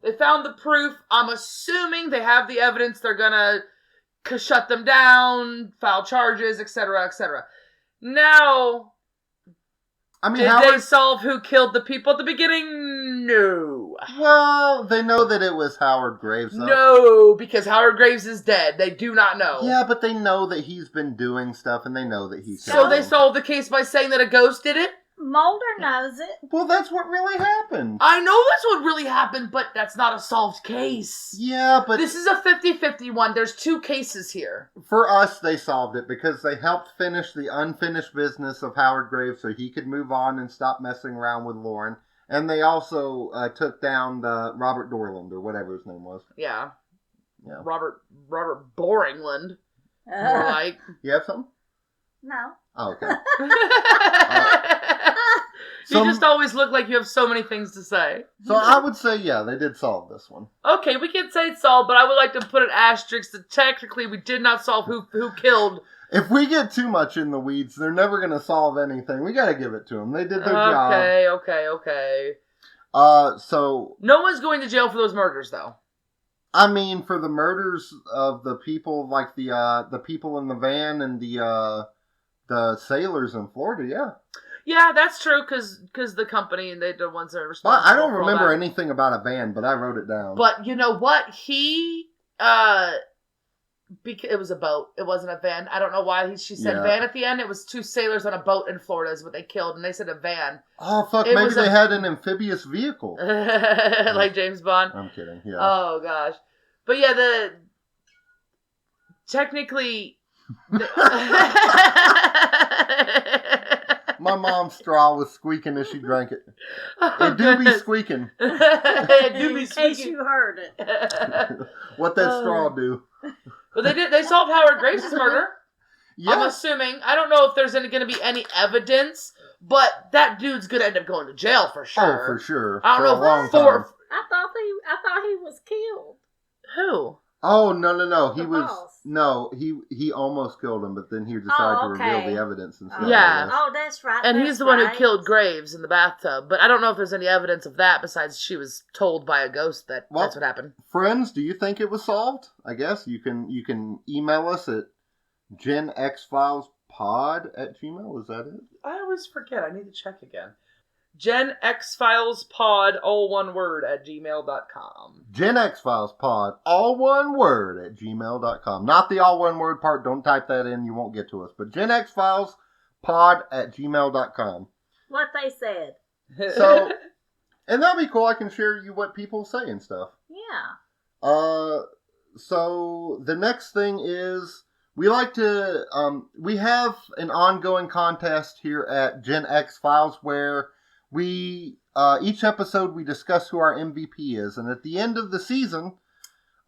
They found the proof. I'm assuming they have the evidence. They're gonna shut them down, file charges, etc., etc. Now, I mean, did they solve who killed the people at the beginning? No. Well, they know that it was Howard Graves, though. No, because Howard Graves is dead. They do not know. Yeah, but they know that he's been doing stuff, and they know that he's So they solved the case by saying that a ghost did it? Mulder knows it. Well, that's what really happened. I know that's what really happened, but that's not a solved case. Yeah, but This is a 50-50 one. There's 2 cases here. for us, they solved it because they helped finish the unfinished business of Howard Graves so he could move on and stop messing around with Lauren. And they also took down the Robert Dorland, or whatever his name was. Yeah. Yeah. Robert Boringland. More like. You have something? No. Oh, okay. You just always look like you have so many things to say. So I would say, yeah, they did solve this one. Okay, we can say it's solved, but I would like to put an asterisk that technically we did not solve who killed. If we get too much in the weeds, they're never going to solve anything. We got to give it to them. They did their job. Okay. So No one's going to jail for those murders, though. I mean, for the murders of the people, like the people in the van and the sailors in Florida, yeah. Yeah, that's true, because the company and they're the ones that are Well, responsible. I don't for all remember that. anything about a van, but I wrote it down. But you know what? It was a boat. It wasn't a van. I don't know why she said Yeah. van at the end. It was 2 sailors on a boat in Florida is what they killed, and they said a van. Oh, fuck, It maybe was they a- had an amphibious vehicle. Like James Bond. I'm kidding, yeah. Oh, gosh. But yeah, technically... My mom's straw was squeaking as she drank it. Oh, It do be goodness. squeaking. It do be In case squeaking. you heard it. What that straw do. But they solved Howard Graves' murder. I'm Yeah. assuming. I don't know if there's going to be any evidence, but that dude's going to end up going to jail for sure. Oh, for sure. I don't For know a long for time. I thought he was killed. who. Oh, no. He The was... boss. No, he almost killed him, but then he decided to reveal okay. the evidence instead. Yeah. Oh, that's right. And that's he's the one who right. killed Graves in the bathtub. But I don't know if there's any evidence of that besides she was told by a ghost that that's what happened. Friends, do you think it was solved? I guess you can email us at genxfilespod@gmail.com. Is that it? I always forget. I need to check again. genxfilespod, all one word, @gmail.com. genxfilespod, all one word, @gmail.com. Not the all one word part. Don't type that in. You won't get to us. But genxfilespod@gmail.com. What they said. So, and that'll be cool. I can share you what people say and stuff. Yeah. So the next thing is we like to, we have an ongoing contest here at Gen X Files where we, each episode we discuss who our MVP is. And at the end of the season,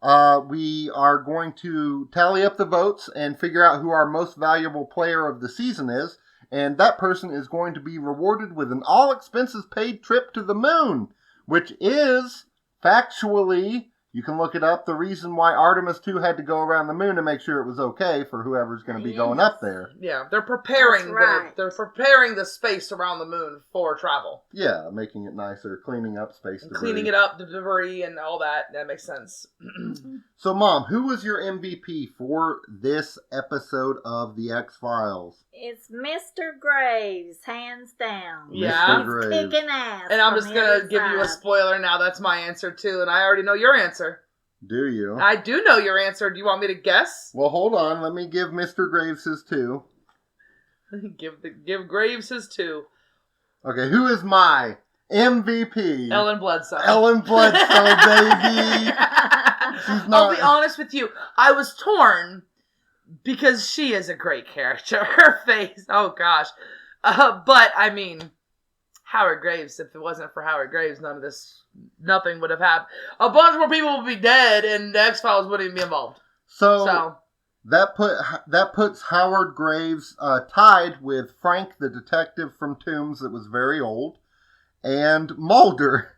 we are going to tally up the votes and figure out who our most valuable player of the season is. And that person is going to be rewarded with an all expenses paid trip to the moon, which is factually, you can look it up, the reason why Artemis 2 had to go around the moon to make sure it was okay for whoever's going to be going up there. Yeah, they're preparing That's right. they're preparing the space around the moon for travel. Yeah, making it nicer, cleaning up space And debris. cleaning it up, the debris and all that. That makes sense. So, Mom, who was your MVP for this episode of The X-Files? It's Mr. Graves, hands down. Yeah. He's Mr. Graves. kicking ass. And I'm from just the going to other give you a side. spoiler now. That's my answer, too. And I already know your answer. Do you? I do know your answer. Do you want me to guess? Well, hold on. Let me give Mr. Graves his two. Give Graves his 2. Okay, who is my MVP? Ellen Bledsoe. Ellen Bledsoe, baby! She's not... I'll be honest with you. I was torn because she is a great character. Her face. Oh, gosh. But, I mean, Howard Graves, if it wasn't for Howard Graves, nothing would have happened. A bunch more people would be dead and the X-Files wouldn't even be involved. So that puts Howard Graves tied with Frank, the detective from Tombs that was very old, and Mulder,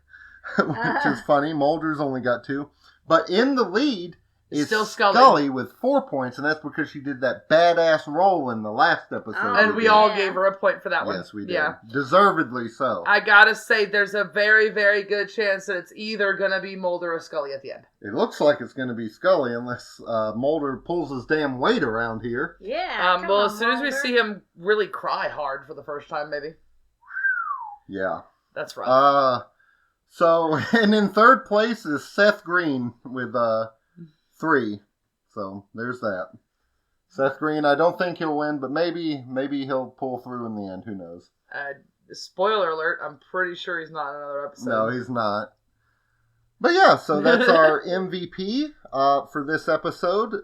which is funny. Mulder's only got 2. But in the lead is still Scully with 4 points, and that's because she did that badass role in the last episode. and we all gave her a point for that one. Yes, we did. Yeah. Deservedly so. I gotta say, there's a very, very good chance that it's either gonna be Mulder or Scully at the end. It looks like it's going to be Scully unless Mulder pulls his damn weight around here. Yeah. Well, as soon as we see him really cry hard for the first time, maybe. Yeah. That's right. So, and in third place is Seth Green with 3. So, there's that. Seth Green, I don't think he'll win, but maybe he'll pull through in the end. Who knows? Spoiler alert, I'm pretty sure he's not in another episode. No, he's not. But yeah, so that's our MVP for this episode.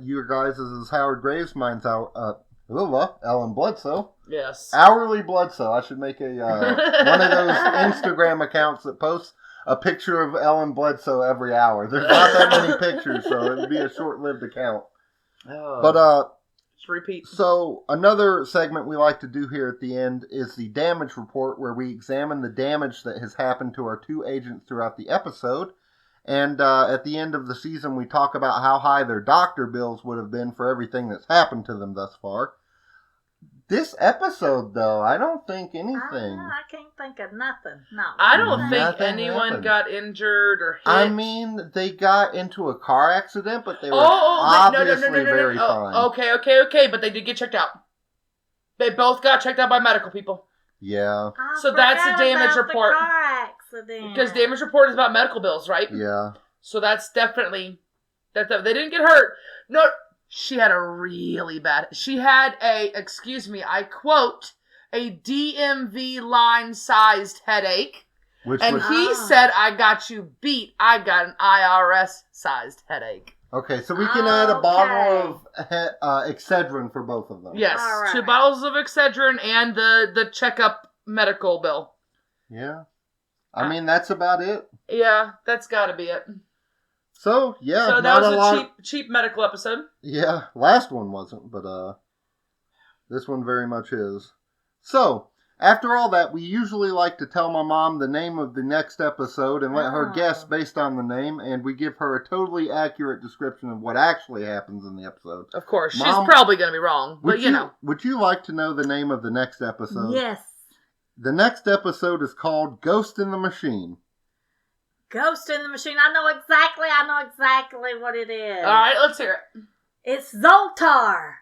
Your guys' is Howard Graves. Mine's Ellen Bledsoe. Yes. Hourly Bledsoe. I should make a one of those Instagram accounts that posts a picture of Ellen Bledsoe every hour. There's not that many pictures, so it would be a short-lived account. Oh. But just repeat. so another segment we like to do here at the end is the damage report, where we examine the damage that has happened to our 2 agents throughout the episode. And at the end of the season, we talk about how high their doctor bills would have been for everything that's happened to them thus far. This episode, though, I don't think anything. I can't think of nothing. No. I don't think Nothing anyone happened. got injured or hit. I mean, they got into a car accident, but they were no, obviously very fine. Okay, but they did get checked out. They both got checked out by medical people. Yeah. I So that's the forgot damage about report. The car accident. Because damage report is about medical bills, right? Yeah. So that's definitely... They didn't get hurt. No, she had a really bad... She had I quote, a DMV line-sized headache. Which And was... he said, I got you beat. I got an IRS-sized headache. Okay, so we can add a bottle of Excedrin for both of them. Yes, All right. 2 bottles of Excedrin and the checkup medical bill. Yeah. I mean, that's about it. Yeah, that's got to be it. So, yeah. So that not was a a lot... cheap medical episode. Yeah, last one wasn't, but this one very much is. So, After all that, we usually like to tell my mom the name of the next episode and let her guess based on the name, and we give her a totally accurate description of what actually happens in the episode. Of course. Mom, she's probably going to be wrong, but you know. Would you like to know the name of the next episode? Yes. The next episode is called Ghost in the Machine. Ghost in the Machine. I know exactly what it is. All right, let's hear it. It's Zoltar.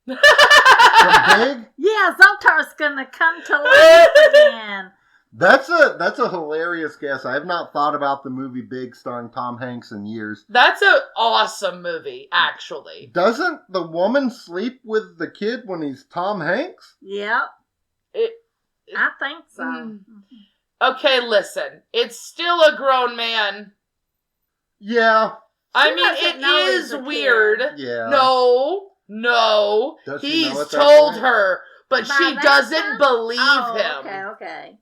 From Big? Yeah, Zoltar's gonna come to life again. That's a hilarious guess. I have not thought about the movie Big starring Tom Hanks in years. That's an awesome movie, actually. Doesn't the woman sleep with the kid when he's Tom Hanks? Yep. I think so. Okay, listen. It's still a grown man. Yeah. I mean, it is weird. Yeah. No. Does she He's know at that told point? her, but she doesn't believe him. Okay.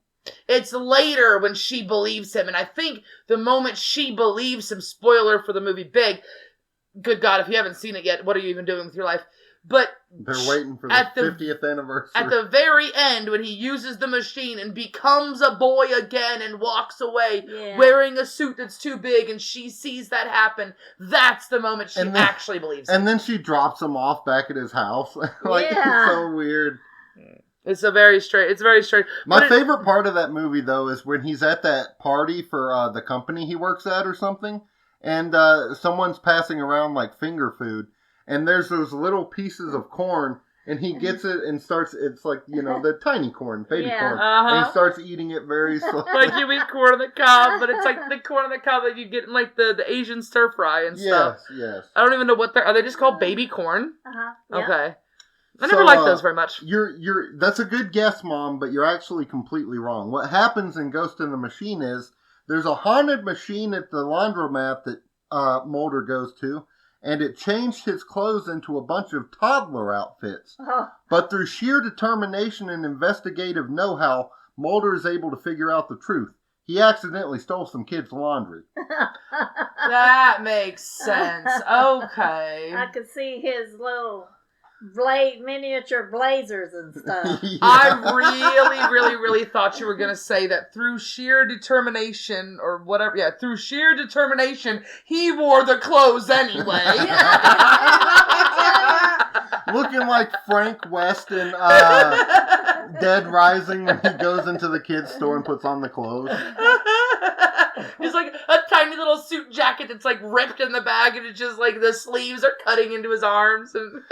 It's later when she believes him, and I think the moment she believes him, spoiler for the movie Big, good God, if you haven't seen it yet, what are you even doing with your life? But they're waiting for the 50th anniversary. At the very end, when he uses the machine and becomes a boy again and walks away wearing a suit that's too big, and she sees that happen, that's the moment she actually believes him. And then she drops him off back at his house. It's so weird. It's very straight. My favorite part of that movie, though, is when he's at that party for the company he works at or something, and someone's passing around like finger food. And there's those little pieces of corn, and he gets it and starts, it's like, the tiny corn, baby corn. And he starts eating it very slowly. Like you eat corn on the cob, but it's like the corn on the cob that you get in like the Asian stir fry and stuff. Yes. I don't even know what are they just called baby corn? Yeah. Okay. I never liked those very much. That's a good guess, Mom, but you're actually completely wrong. What happens in Ghost in the Machine is, there's a haunted machine at the laundromat that Mulder goes to, and it changed his clothes into a bunch of toddler outfits. But through sheer determination and investigative know-how, Mulder is able to figure out the truth. He accidentally stole some kids' laundry. That makes sense. Okay. I could see his little miniature blazers and stuff. I really thought you were going to say that through sheer determination or whatever. Yeah, through sheer determination, he wore the clothes anyway. Looking like Frank West in Dead Rising when he goes into the kids' store and puts on the clothes. He's like a tiny little suit jacket that's like ripped in the back, and it's just like the sleeves are cutting into his arms and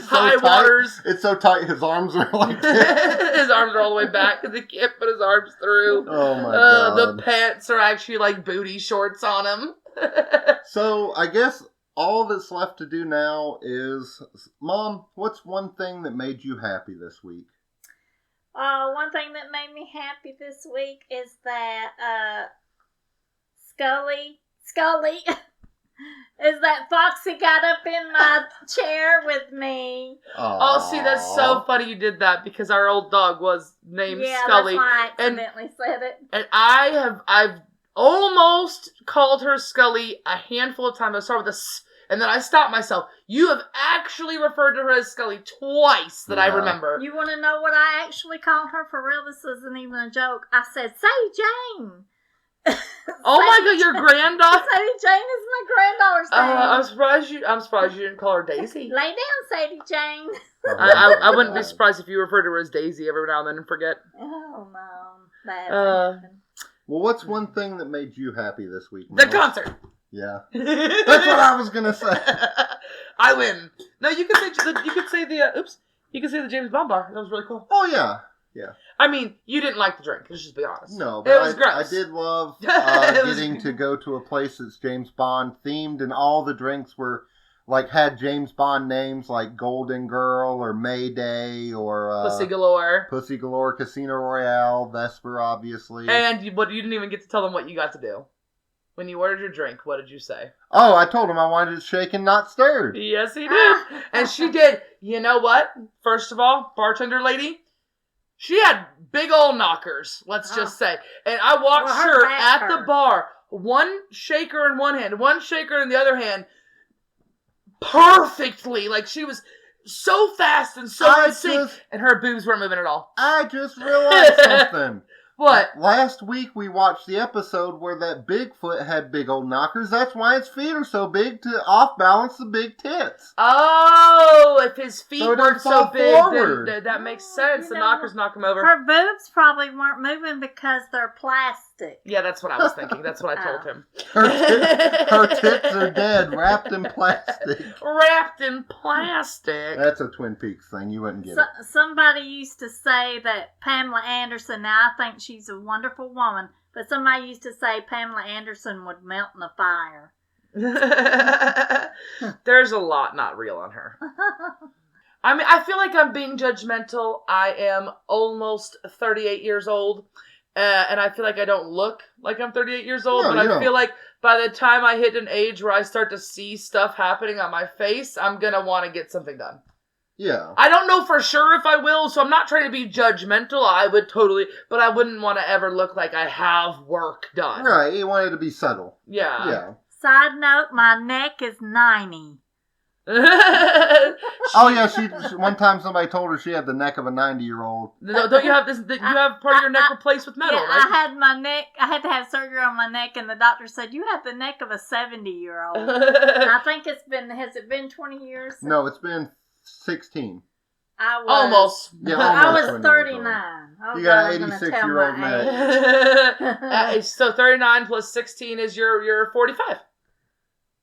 high waters. It's so tight, his arms are like this. His arms are all the way back because he can't put his arms through. Oh my God. The pants are actually like booty shorts on him. So I guess all that's left to do now is, Mom, what's one thing that made you happy this week? One thing that made me happy this week is that Scully is that Foxy got up in my chair with me. Oh, see, that's so funny you did that because our old dog was named Scully. Yeah, that's why I accidentally said it. And I've almost called her Scully a handful of times. I started with a S, and then I stopped myself. You have actually referred to her as Scully twice that I remember. You want to know what I actually called her for real? This isn't even a joke. I said, "Say Jane." Oh my God, your granddaughter? Sadie Jane is my granddaughter's name. I'm surprised you didn't call her Daisy. Lay down, Sadie Jane. I wouldn't be surprised if you referred to her as Daisy every now and then and forget. Oh no, that happened. Well, what's one thing that made you happy this week, The Melz? concert. Yeah, that's what I was gonna say. I win. No, you could say the James Bond bar. That was really cool. Oh yeah. I mean, you didn't like the drink. Let's just be honest. No, but it was gross. I did love getting to go to a place that's James Bond themed, and all the drinks were had James Bond names like Golden Girl or Mayday or Pussy Galore, Casino Royale, Vesper, obviously. And you didn't even get to tell them what you got to do. When you ordered your drink, what did you say? Oh, I told him I wanted it shaken, not stirred. Yes, he did. And she did. You know what? First of all, bartender lady, she had big old knockers, let's just say. And I watched her at the bar, one shaker in one hand, one shaker in the other hand, perfectly. Like she was so fast and so in sync, and her boobs weren't moving at all. I just realized something. What? Last week we watched the episode where that Bigfoot had big old knockers. That's why his feet are so big, to off-balance the big tits. Oh, if his feet weren't so big, then that makes sense. The knockers knock him over. Her boobs probably weren't moving because they're plastic. Yeah, that's what I was thinking. That's what I told him. Her tits are dead, wrapped in plastic. Wrapped in plastic. That's a Twin Peaks thing. You wouldn't get it. Somebody used to say that Pamela Anderson, now I think she's a wonderful woman, but somebody used to say Pamela Anderson would melt in a fire. There's a lot not real on her. I mean, I feel like I'm being judgmental. I am almost 38 years old, and I feel like I don't look like I'm 38 years old, No, but I don't. feel like by the time I hit an age where I start to see stuff happening on my face, I'm going to want to get something done. Yeah. I don't know for sure if I will, so I'm not trying to be judgmental. I would totally, but I wouldn't want to ever look like I have work done. Right, you want it to be subtle. Yeah. Yeah. Side note, my neck is 90. Oh yeah, she one time somebody told her she had the neck of a 90-year-old. No, don't you have this? You have part of your neck replaced with metal, Yeah, right? I had to have surgery on my neck, and the doctor said, you have the neck of a 70-year-old. And I think has it been 20 years? No, it's been 16. I was Almost. Yeah, I almost was 20 years old. 39. Oh, You got God, an I'm gonna 86-year-old tell my age. So 39 plus 16 is your 45.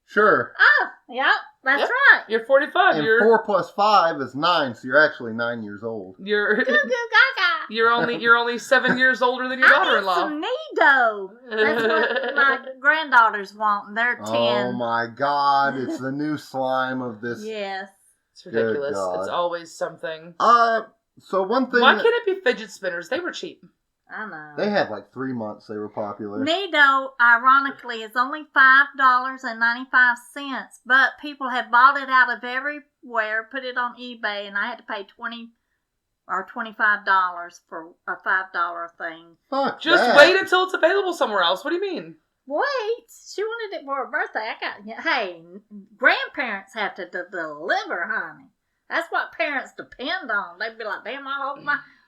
Sure. Oh, yeah, that's Yep. right. You're 45. And 4 plus 5 is 9, so you're actually 9 years old. You're Goo goo gaga. you're only 7 years older than your I daughter-in-law. need some Nido. That's what my granddaughters want, and they're 10. Oh my God, it's the new slime of this. Yes. It's ridiculous. God. It's always something. So one thing Why can't it be fidget spinners? They were cheap. I know. they had like 3 months they were popular. Nido, ironically, is only $5.95, but people have bought it out of everywhere, put it on eBay, and I had to pay $20 or $25 for a $5 thing. Fuck Just that. wait until it's available somewhere else. What do you mean? Wait, she wanted it for her birthday. Hey, grandparents have to deliver, honey. That's what parents depend on. They'd be like, damn,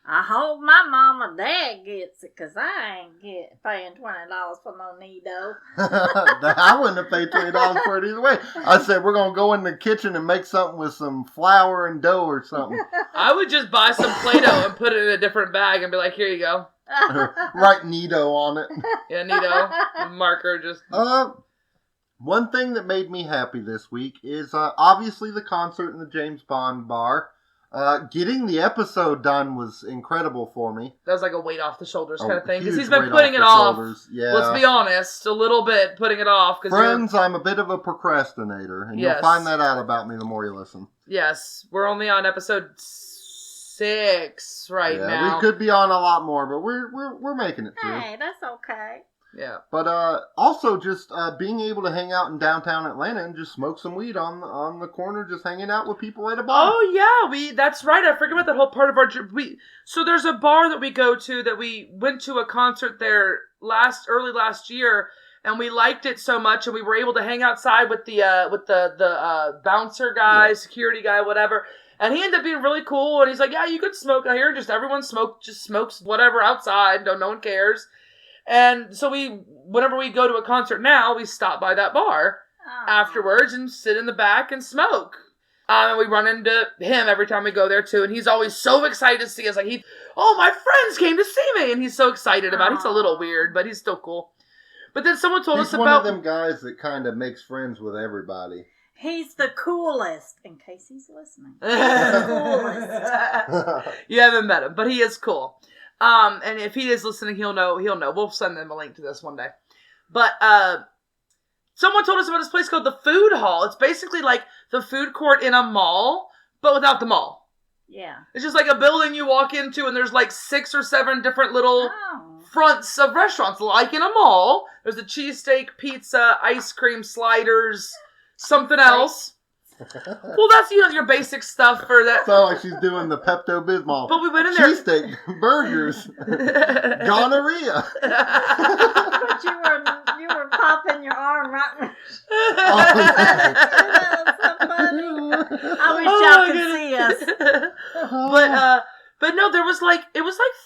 I hope my mom or dad gets it, because I ain't paying $20 for no Nido. I wouldn't have paid $20 for it either way. I said, we're going to go in the kitchen and make something with some flour and dough or something. I would just buy some Play-Doh and put it in a different bag and be like, here you go. Write Nido on it. Yeah, Nido. Marker just... One thing that made me happy this week is obviously the concert in the James Bond bar. Getting the episode done was incredible for me. That was like a weight off the shoulders kind of thing. Because Huge he's been weight putting off it the off. shoulders. Yeah. Let's be honest. A little bit putting it off. Friends, I'm a bit of a procrastinator. And Yes. you'll find that out about me the more you listen. Yes. We're only on episode 6 right now. We could be on a lot more, but we're making it through. Hey, that's okay. Yeah. But also just being able to hang out in downtown Atlanta and just smoke some weed on the corner, just hanging out with people at a bar. Oh yeah, that's right. I forget about that whole part of our trip. So there's a bar that we go to that we went to a concert there early last year, and we liked it so much, and we were able to hang outside with the bouncer guy, security guy, whatever. And he ended up being really cool, and he's like, yeah, you could smoke out here. Just everyone smokes whatever outside. No one cares. And so whenever we go to a concert now, we stop by that bar afterwards and sit in the back and smoke. And we run into him every time we go there too. And he's always so excited to see us. Like, my friends came to see me. And he's so excited about it. He's a little weird, but he's still cool. But then someone told us about... He's one of them guys that kind of makes friends with everybody. He's the coolest, in case he's listening. The coolest. You haven't met him, but he is cool. And if he is listening, he'll know. We'll send them a link to this one day. But, someone told us about this place called the Food Hall. It's basically like the food court in a mall, but without the mall. Yeah. It's just like a building you walk into, and there's like 6 or 7 different little fronts of restaurants, like in a mall. There's a cheesesteak, pizza, ice cream, sliders, something else. Well, that's, your basic stuff for that. Sounds like she's doing the Pepto-Bismol. But we went in there. Cheesesteak, burgers, gonorrhea. But you were popping your arm right. Oh, That's so funny. I wish y'all could see us. But no, it was like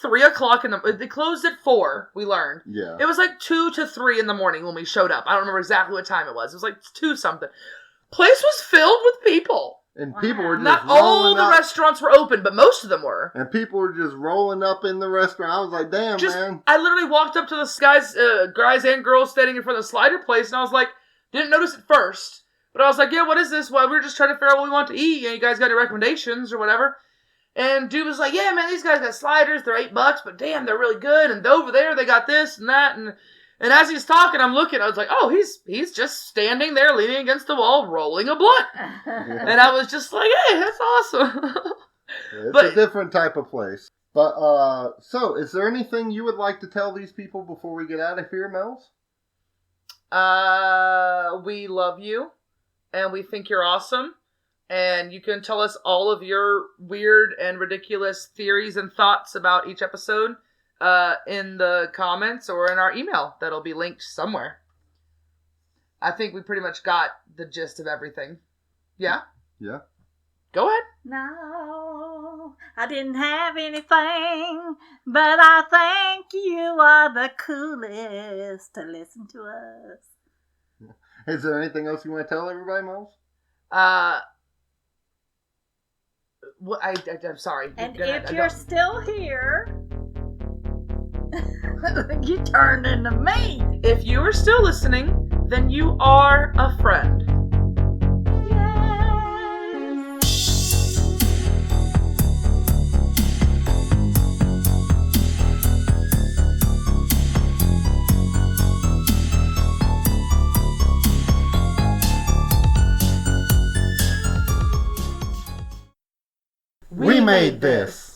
3 o'clock they closed at 4, we learned. Yeah. It was like 2 to 3 in the morning when we showed up. I don't remember exactly what time it was. It was like 2 something. Place was filled with people. And people were just not all the restaurants were open, but most of them were. And people were just rolling up in the restaurant. I was like, damn, man. I literally walked up to the guys and girls standing in front of the slider place, and I was like, didn't notice it first. But I was like, yeah, what is this? Well, we were just trying to figure out what we want to eat. You guys got any recommendations or whatever? And dude was like, yeah, man, these guys got sliders. They're $8, but damn, they're really good. And over there, they got this and that. And as he's talking, I'm looking. I was like, oh, he's just standing there, leaning against the wall, rolling a blunt. And I was just like, hey, that's awesome. It's a different type of place. But, so, is there anything you would like to tell these people before we get out of here, Melz? We love you. And we think you're awesome. And you can tell us all of your weird and ridiculous theories and thoughts about each episode in the comments or in our email. That'll be linked somewhere. I think we pretty much got the gist of everything. Yeah? Yeah. Go ahead. No, I didn't have anything, but I think you are the coolest to listen to us. Is there anything else you want to tell everybody, Melz? I'm sorry. And if you're still here, you turned into me. If you are still listening, then you are a friend. We made this.